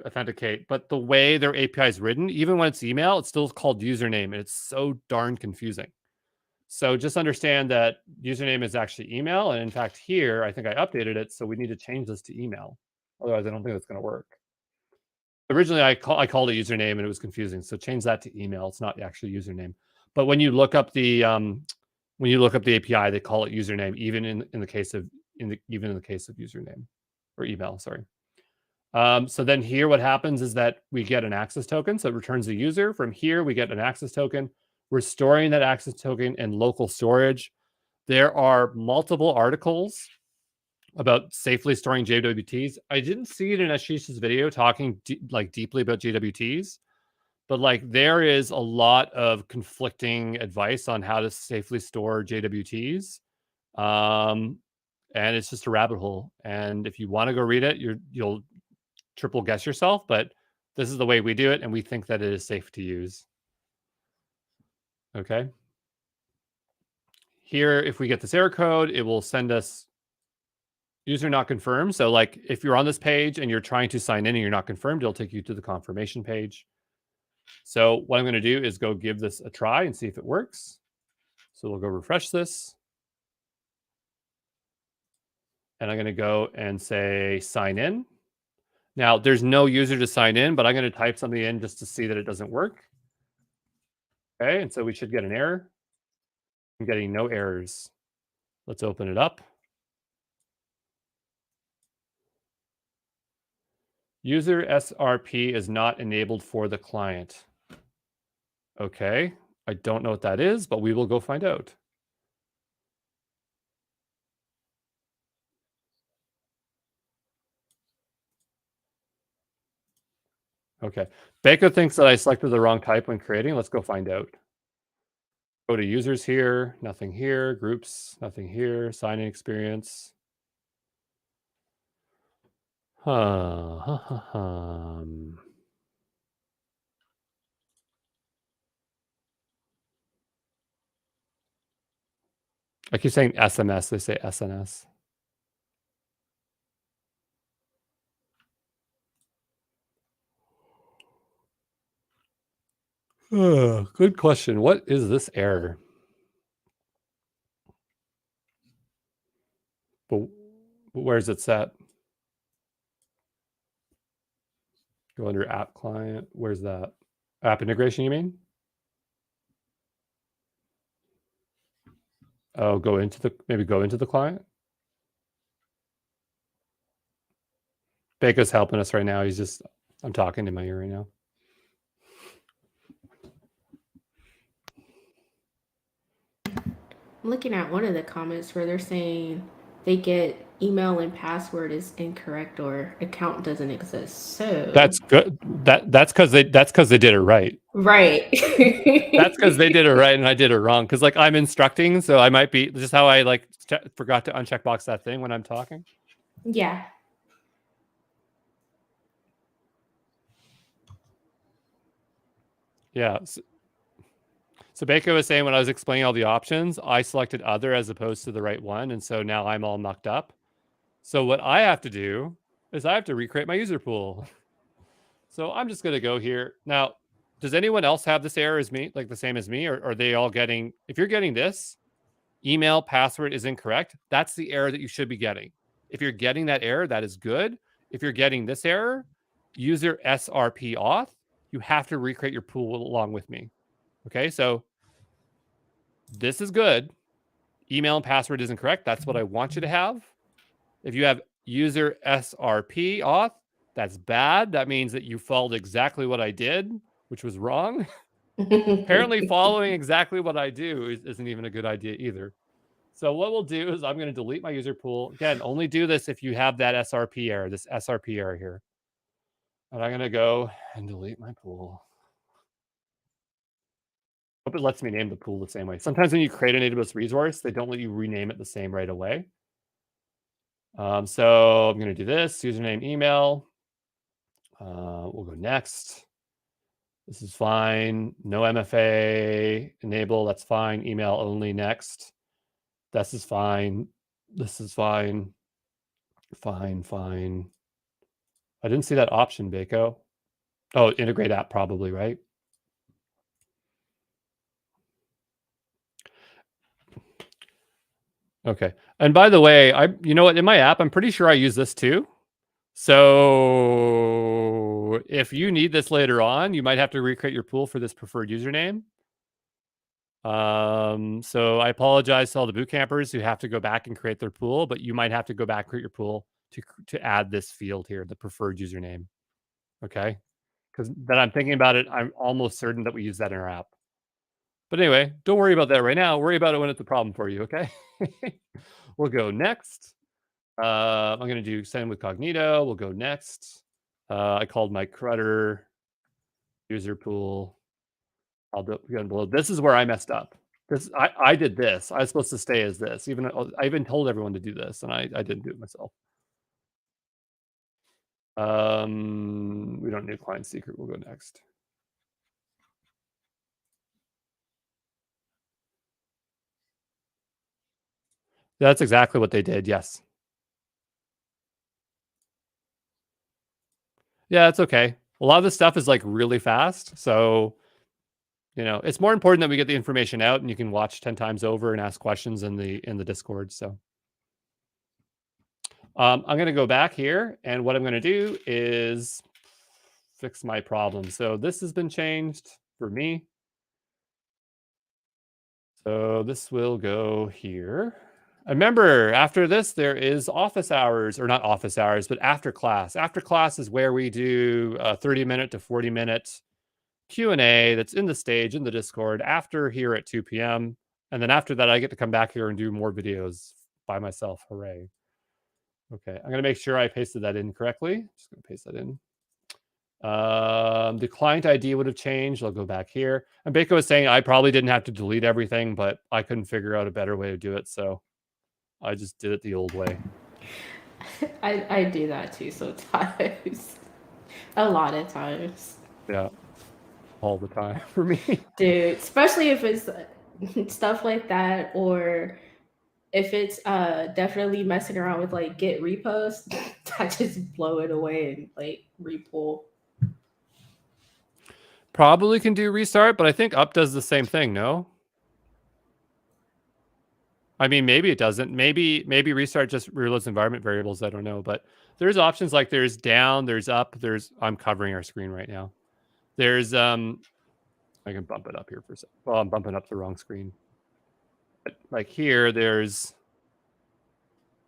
authenticate, but the way their API is written, even when it's email, it's still called username, and it's so darn confusing. So just understand that username is actually email. And in fact, here, I think I updated it. So we need to change this to email. Otherwise, I don't think it's going to work. Originally, I called it username and it was confusing. So change that to email. It's not actually username. But when you look up the API, they call it username, even in the case of username or email. Sorry. So then here, what happens is that we get an access token. So it returns the user. From here, we get an access token. We're storing that access token in local storage. There are multiple articles about safely storing JWTs. I didn't see it in Ashish's video talking deeply about JWTs, but like there is a lot of conflicting advice on how to safely store JWTs. And it's just a rabbit hole. And if you want to go read it, you'll triple guess yourself, but this is the way we do it, and we think that it is safe to use. Okay. Here, if we get this error code, it will send us user not confirmed. So like if you're on this page and you're trying to sign in and you're not confirmed, it'll take you to the confirmation page. So what I'm going to do is go give this a try and see if it works. So we'll go refresh this. And I'm going to go and say sign in. Now there's no user to sign in, but I'm going to type something in just to see that it doesn't work. Okay, and so we should get an error. I'm getting no errors. Let's open it up. User SRP is not enabled for the client. Okay, I don't know what that is, but we will go find out. Okay, Baker thinks that I selected the wrong type when creating. Let's go find out. Go to users here, nothing here, groups, nothing here, sign-in experience. I keep saying SMS, they say SNS. Good question. What is this error? But where's it set? Go under app client. Where's that? App integration, you mean? Oh, maybe go into the client. Baco's helping us right now. I'm talking to my ear right now. I'm looking at one of the comments where they're saying they get email and password is incorrect or account doesn't exist. So that's good. That's because they did it right. Right. That's because they did it right and I did it wrong. Because like I'm instructing, so I might be just how I like forgot to uncheck box that thing when I'm talking. Yeah. Yeah. So Baco was saying when I was explaining all the options, I selected other as opposed to the right one, and so now I'm all mucked up. So what I have to do is I have to recreate my user pool. So I'm just going to go here. Now, does anyone else have this error as me, like the same as me, or are they all getting, if you're getting this, email password is incorrect, that's the error that you should be getting. If you're getting that error, that is good. If you're getting this error, user SRP auth, you have to recreate your pool along with me. Okay, so this is good. Email and password isn't correct. That's what I want you to have. If you have user SRP auth, that's bad. That means that you followed exactly what I did, which was wrong. Apparently following exactly what I do isn't even a good idea either. So what we'll do is I'm going to delete my user pool. Again, only do this if you have that SRP error, this SRP error here. And I'm going to go and delete my pool. Hope it lets me name the pool the same way. Sometimes when you create an AWS resource, they don't let you rename it the same right away. So I'm going to do this, username, email. We'll go next. This is fine. No MFA, enable, that's fine. Email only, next. This is fine. This is fine. Fine. I didn't see that option, Baco. Oh, integrate app probably, right? Okay. And by the way, you know what, in my app, I'm pretty sure I use this too. So if you need this later on, you might have to recreate your pool for this preferred username. So I apologize to all the boot campers who have to go back and create their pool, but you might have to go back and create your pool to add this field here, the preferred username. Okay. Because then I'm thinking about it, I'm almost certain that we use that in our app. But anyway, don't worry about that right now. Worry about it when it's a problem for you, okay? We'll go next. I'm going to do send with Cognito. We'll go next. I called my CRUDder user pool. I'll do it below. This is where I messed up. I did this. I was supposed to stay as this. I even told everyone to do this, and I didn't do it myself. We don't need client secret. We'll go next. That's exactly what they did. Yes. Yeah, it's okay. A lot of this stuff is like really fast. So, you know, it's more important that we get the information out and you can watch 10 times over and ask questions in the Discord. So I'm going to go back here, and what I'm going to do is fix my problem. So this has been changed for me. So this will go here. Remember, after this, there is office hours, or not office hours, but after class. After class is where we do a 30-minute to 40-minute Q&A that's in the stage, in the Discord, after here at 2 p.m. And then after that, I get to come back here and do more videos by myself. Hooray. Okay, I'm going to make sure I pasted that in correctly. Just going to paste that in. The client ID would have changed. I'll go back here. And Baco was saying I probably didn't have to delete everything, but I couldn't figure out a better way to do it. So I just did it the old way. I do that too sometimes. A lot of times. Yeah. All the time for me. Dude, especially if it's stuff like that, or if it's definitely messing around with like get repost, I just blow it away and like repull. Probably can do restart, but I think up does the same thing, no? I mean, maybe it doesn't. Maybe restart just reloads environment variables. I don't know, but there's options like there's down, there's up, I'm covering our screen right now. There's I can bump it up here for a second. Well, I'm bumping up the wrong screen. But like here, there's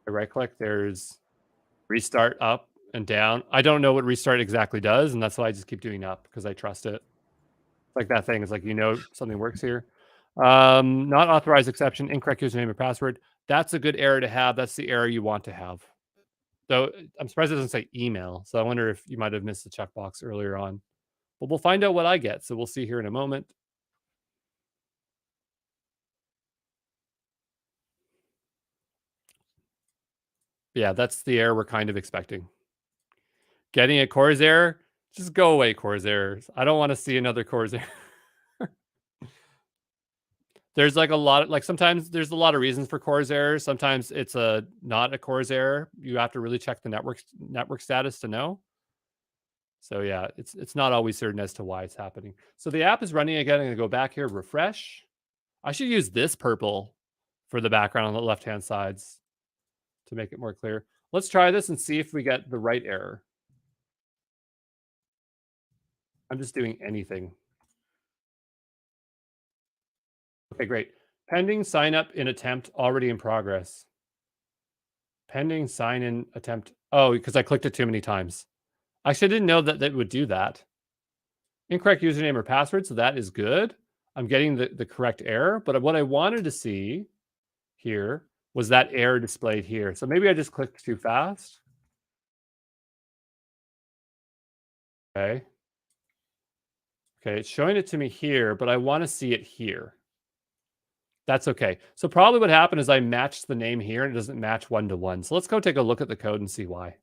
I right click, there's restart up and down. I don't know what restart exactly does, and that's why I just keep doing up because I trust it. Like that thing is like, something works here. Not authorized exception, incorrect username or password. That's a good error to have. That's the error you want to have. Though I'm surprised it doesn't say email. So I wonder if you might have missed the checkbox earlier on. But we'll find out what I get. So we'll see here in a moment. Yeah, that's the error we're kind of expecting. Getting a CORS error, just go away, CORS errors. I don't want to see another CORS error. There's like a lot of, like sometimes there's a lot of reasons for CORS errors. Sometimes it's not a CORS error. You have to really check the network status to know. So yeah, it's not always certain as to why it's happening. So the app is running again. I'm gonna go back here, refresh. I should use this purple for the background on the left-hand sides to make it more clear. Let's try this and see if we get the right error. I'm just doing anything. Okay, great. Pending sign up in attempt already in progress. Pending sign in attempt. Oh, because I clicked it too many times. Actually, I didn't know that it would do that. Incorrect username or password, so that is good. I'm getting the correct error, but what I wanted to see here was that error displayed here. So maybe I just clicked too fast. Okay. Okay, it's showing it to me here, but I want to see it here. That's okay. So probably what happened is I matched the name here and it doesn't match one-to-one. So let's go take a look at the code and see why.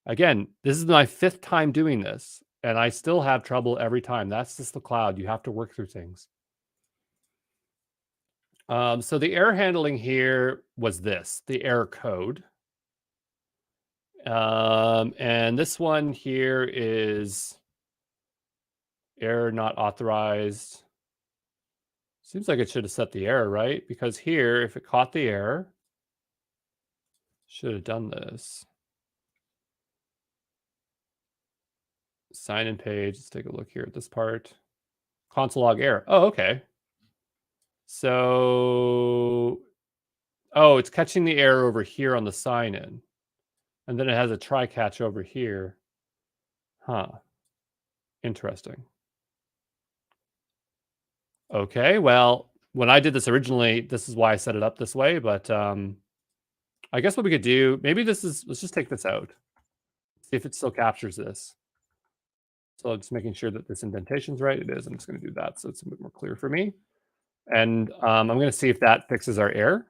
Again, this is my 5th time doing this, and I still have trouble every time. That's just the cloud. You have to work through things. So the error handling here was the error code. And this one here is error not authorized. Seems like it should have set the error, right? Because here, if it caught the error, should have done this. Sign in page. Let's take a look here at this part. Console log error. Oh, okay. So, it's catching the error over here on the sign in. And then it has a try catch over here. Huh. Interesting. Okay, well, when I did this originally, this is why I set it up this way. But I guess what we could do, let's just take this out. See if it still captures this. So I'm just making sure that this indentation's right. It is. I'm just going to do that so it's a bit more clear for me. And I'm going to see if that fixes our error.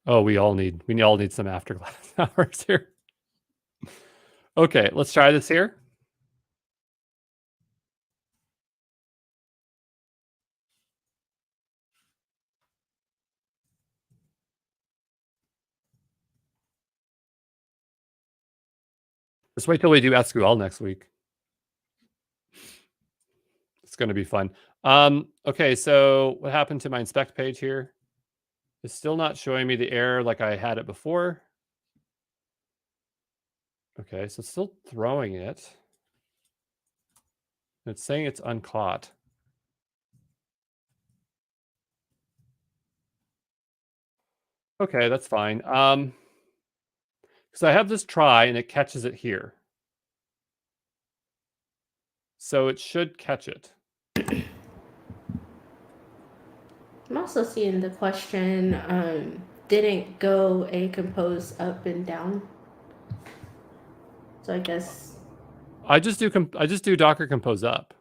Oh, we all need some afterclass hours here. Okay, let's try this here. Just wait till we do SQL next week. It's going to be fun. Okay, so what happened to my inspect page here? It's still not showing me the error like I had it before. Okay, so it's still throwing it. It's saying it's uncaught. Okay, that's fine. Because I have this try and it catches it here. So it should catch it. I'm also seeing the question, didn't go a compose up and down. So I guess I just do Docker compose up.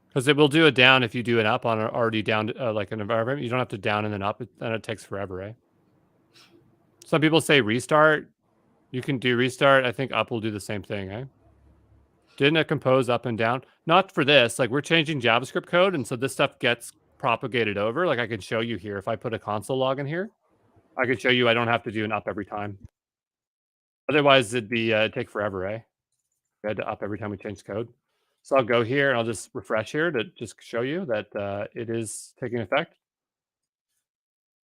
Because it will do it down if you do it up on an already down like an environment. You don't have to down and then up, and it takes forever, right? Some people say restart. You can do restart. I think up will do the same thing, eh? Didn't it compose up and down? Not for this. Like we're changing JavaScript code, and so this stuff gets propagated over. Like I can show you here. If I put a console log in here, I could show you I don't have to do an up every time. Otherwise, it'd be take forever, eh? We had to up every time we change code. So I'll go here and I'll just refresh here to just show you that it is taking effect.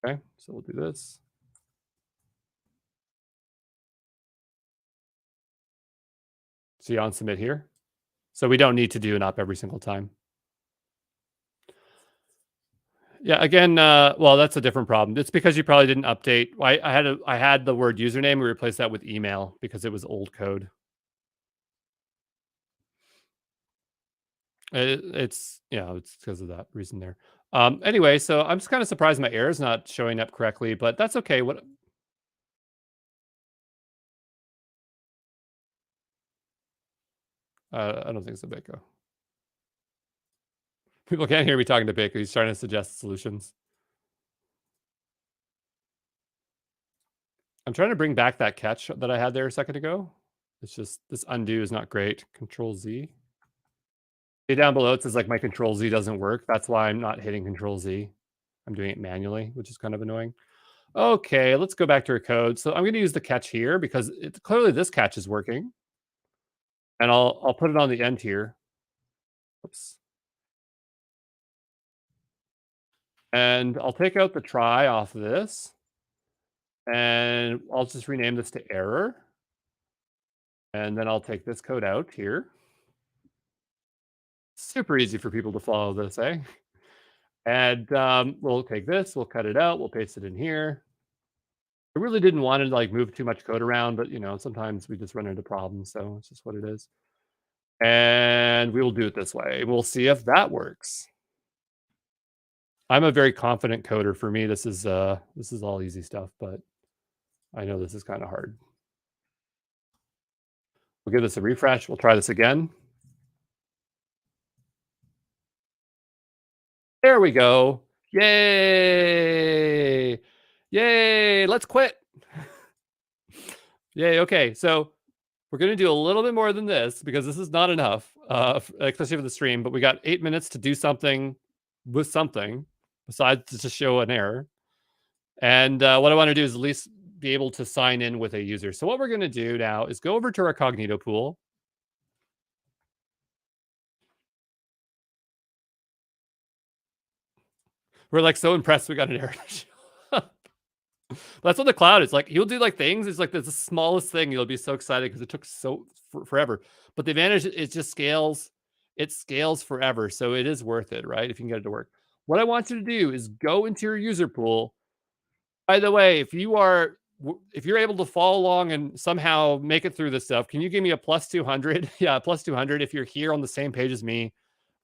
Okay, so we'll do this. See on submit here. So we don't need to do an up every single time. Yeah, again, well, that's a different problem. It's because you probably didn't update. I had the word username. We replaced that with email because it was old code. It's it's because of that reason there. Anyway, so I'm just kind of surprised my error is not showing up correctly, but that's okay. What I don't think it's a Biko. People can't hear me talking to Biko. He's trying to suggest solutions. I'm trying to bring back that catch that I had there a second ago. It's just this undo is not great. Control Z. See down below it says like my Control Z doesn't work. That's why I'm not hitting Control Z. I'm doing it manually, which is kind of annoying. Okay, let's go back to our code. So I'm going to use the catch here because clearly this catch is working, and I'll put it on the end here. Oops. And I'll take out the try off of this, and I'll just rename this to error. And then I'll take this code out here. Super easy for people to follow this, eh? And we'll take this, we'll cut it out, we'll paste it in here. I really didn't want to like move too much code around, but sometimes we just run into problems, so it's just what it is. And we will do it this way. We'll see if that works. I'm a very confident coder. For me, this is all easy stuff, but I know this is kind of hard. We'll give this a refresh. We'll try this again. There we go. Yay! Yay! Let's quit. Yay! Okay, so we're going to do a little bit more than this because this is not enough, especially for the stream. But we got 8 minutes to do something with something besides to just show an error. And what I want to do is at least be able to sign in with a user. So what we're going to do now is go over to our Cognito pool. We're like so impressed we got an error. That's what the cloud is like. He'll do like things. It's like the smallest thing. You'll be so excited because it took forever. But the advantage is it just scales. It scales forever. So it is worth it, right? If you can get it to work. What I want you to do is go into your user pool. By the way, if you're able to follow along and somehow make it through this stuff, can you give me a plus 200? Yeah, plus 200 if you're here on the same page as me,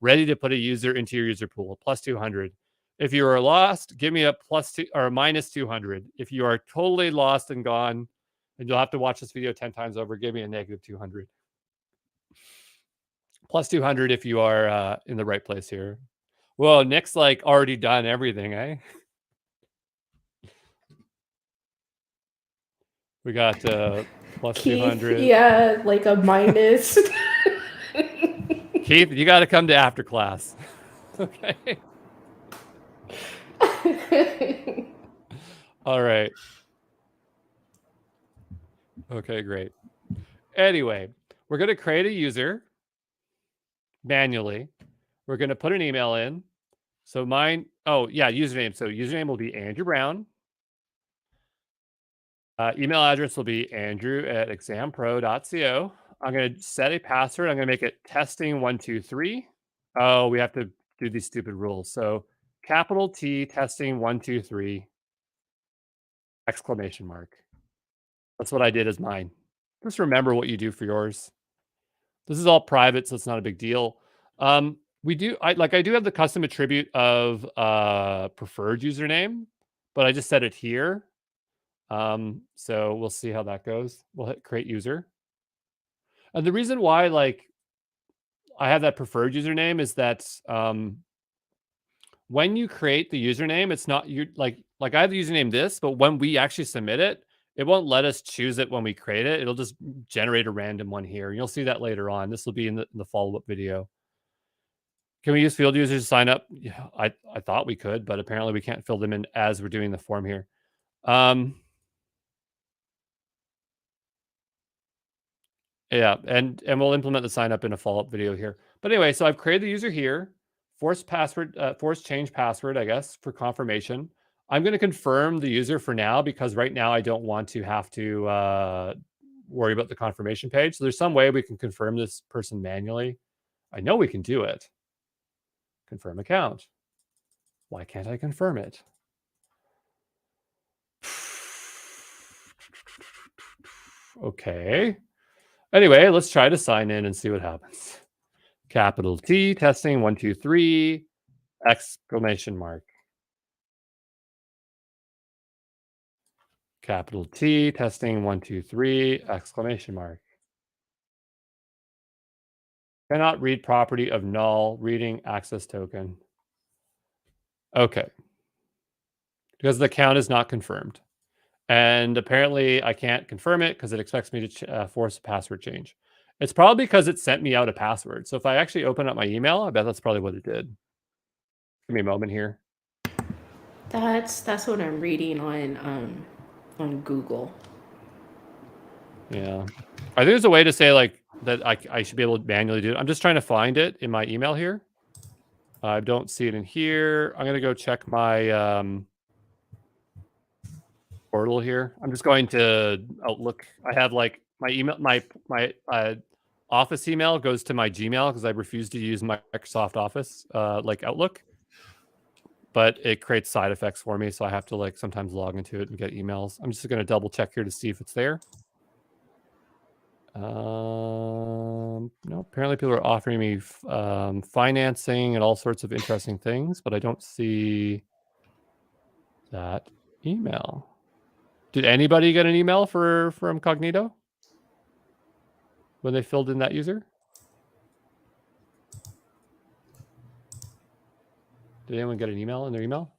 ready to put a user into your user pool, plus 200. If you are lost, give me a plus 2 or a minus 200. If you are totally lost and gone, and you'll have to watch this video 10 times over, give me a negative 200. Plus 200 if you are in the right place here. Well, Nick's like already done everything, eh? We got plus Keith, 200. yeah, like a minus. Keith, you got to come to after class. Okay. All right. Okay, great. Anyway, we're going to create a user manually. We're going to put an email in. So username. So username will be Andrew Brown. Email address will be andrew@exampro.co. I'm going to set a password. I'm going to make it testing123. Oh, we have to do these stupid rules. So capital T testing123 exclamation mark. That's what I did as mine. Just remember what you do for yours. This is all private, so it's not a big deal. I do have the custom attribute of preferred username, but I just set it here. So we'll see how that goes. We'll hit create user. And the reason why I have that preferred username is that when you create the username, it's not like I have the username this, but when we actually submit it, it won't let us choose it when we create it. It'll just generate a random one here. You'll see that later on. This will be in the follow-up video. Can we use field users to sign up? Yeah, I thought we could, but apparently we can't fill them in as we're doing the form here. Yeah, and we'll implement the sign up in a follow-up video here. But anyway, so I've created the user here, force change password, I guess, for confirmation. I'm going to confirm the user for now because right now I don't want to have to worry about the confirmation page. So there's some way we can confirm this person manually. I know we can do it. Confirm account. Why can't I confirm it? Okay. Anyway, let's try to sign in and see what happens. Capital T, testing, 1, 2, 3, exclamation mark. Capital T, testing, 1, 2, 3, exclamation mark. Cannot read property of null, reading access token. Okay. Because the account is not confirmed. And apparently I can't confirm it because it expects me to force a password change. It's probably because it sent me out a password. So if I actually open up my email, I bet that's probably what it did. Give me a moment here. That's what I'm reading on Google. Yeah. I think there's a way to say like that I should be able to manually do it. I'm just trying to find it in my email here. I don't see it in here. I'm going to go check my portal here. I'm just going to Outlook. I have like my email, my Office email goes to my Gmail because I refuse to use Microsoft Office like Outlook. But it creates side effects for me, so I have to like sometimes log into it and get emails. I'm just going to double check here to see if it's there. No, apparently people are offering me financing and all sorts of interesting things, but I don't see that email. Did anybody get an email from Cognito when they filled in that user? Did anyone get an email in their email?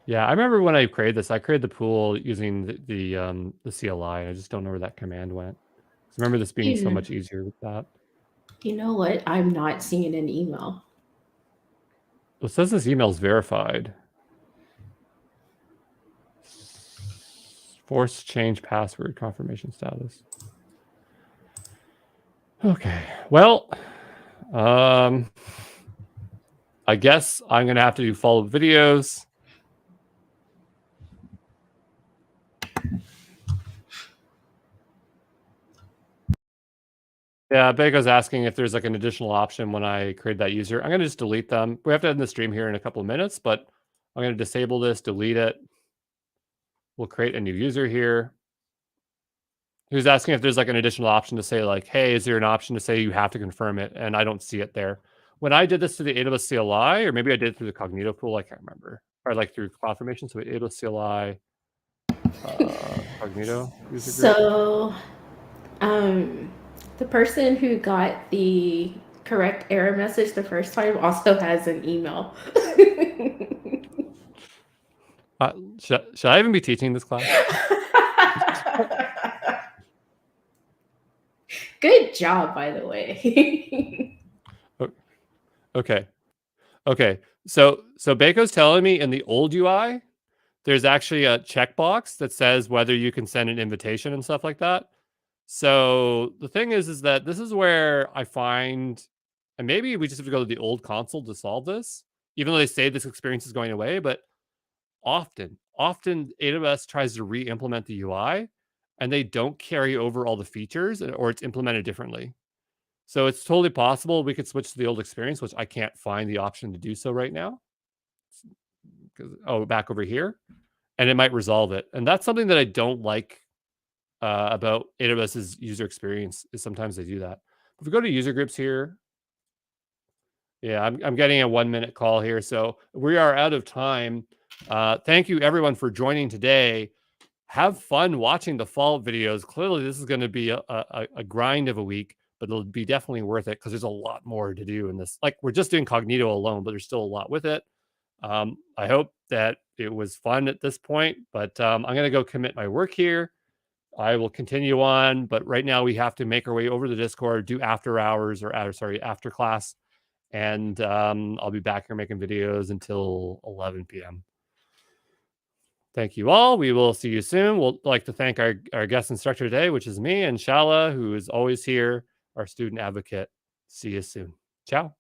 Yeah, I remember when I created this, I created the pool using the CLI. I just don't know where that command went. I remember this being so much easier with that. You know what? I'm not seeing an email. It says this email is verified. Force change password confirmation status. Okay, well, I guess I'm gonna have to do follow-up videos. Yeah, Bego's asking if there's like an additional option when I create that user. I'm gonna just delete them. We have to end the stream here in a couple of minutes, but I'm gonna disable this, delete it. We'll create a new user here. Who's asking if there's like an additional option to say like, hey, is there an option to say you have to confirm it? And I don't see it there. When I did this to the AWS CLI, or maybe I did it through the Cognito pool, I can't remember. Or like through CloudFormation, so AWS CLI, Cognito user group. So, the person who got the correct error message the first time also has an email. Should I even be teaching this class? Good job, by the way. Okay. So Baco's telling me in the old UI, there's actually a checkbox that says whether you can send an invitation and stuff like that. So the thing is that this is where I find, and maybe we just have to go to the old console to solve this, even though they say this experience is going away, but often AWS tries to re-implement the UI and they don't carry over all the features or it's implemented differently. So it's totally possible we could switch to the old experience, which I can't find the option to do so right now. Back over here. And it might resolve it. And that's something that I don't like about AWS's user experience is sometimes they do that. If we go to user groups here, yeah, I'm getting a 1-minute call here. So we are out of time. Thank you everyone for joining today. Have fun watching the follow-up videos. Clearly, this is going to be a grind of a week, but it'll be definitely worth it because there's a lot more to do in this. Like we're just doing Cognito alone, but there's still a lot with it. I hope that it was fun at this point, but I'm going to go commit my work here. I will continue on, but right now we have to make our way over to the Discord, do after hours or after class. And I'll be back here making videos until 11 p.m. Thank you all. We will see you soon. We'll like to thank our guest instructor today, which is me, and Shala, who is always here, our student advocate. See you soon. Ciao.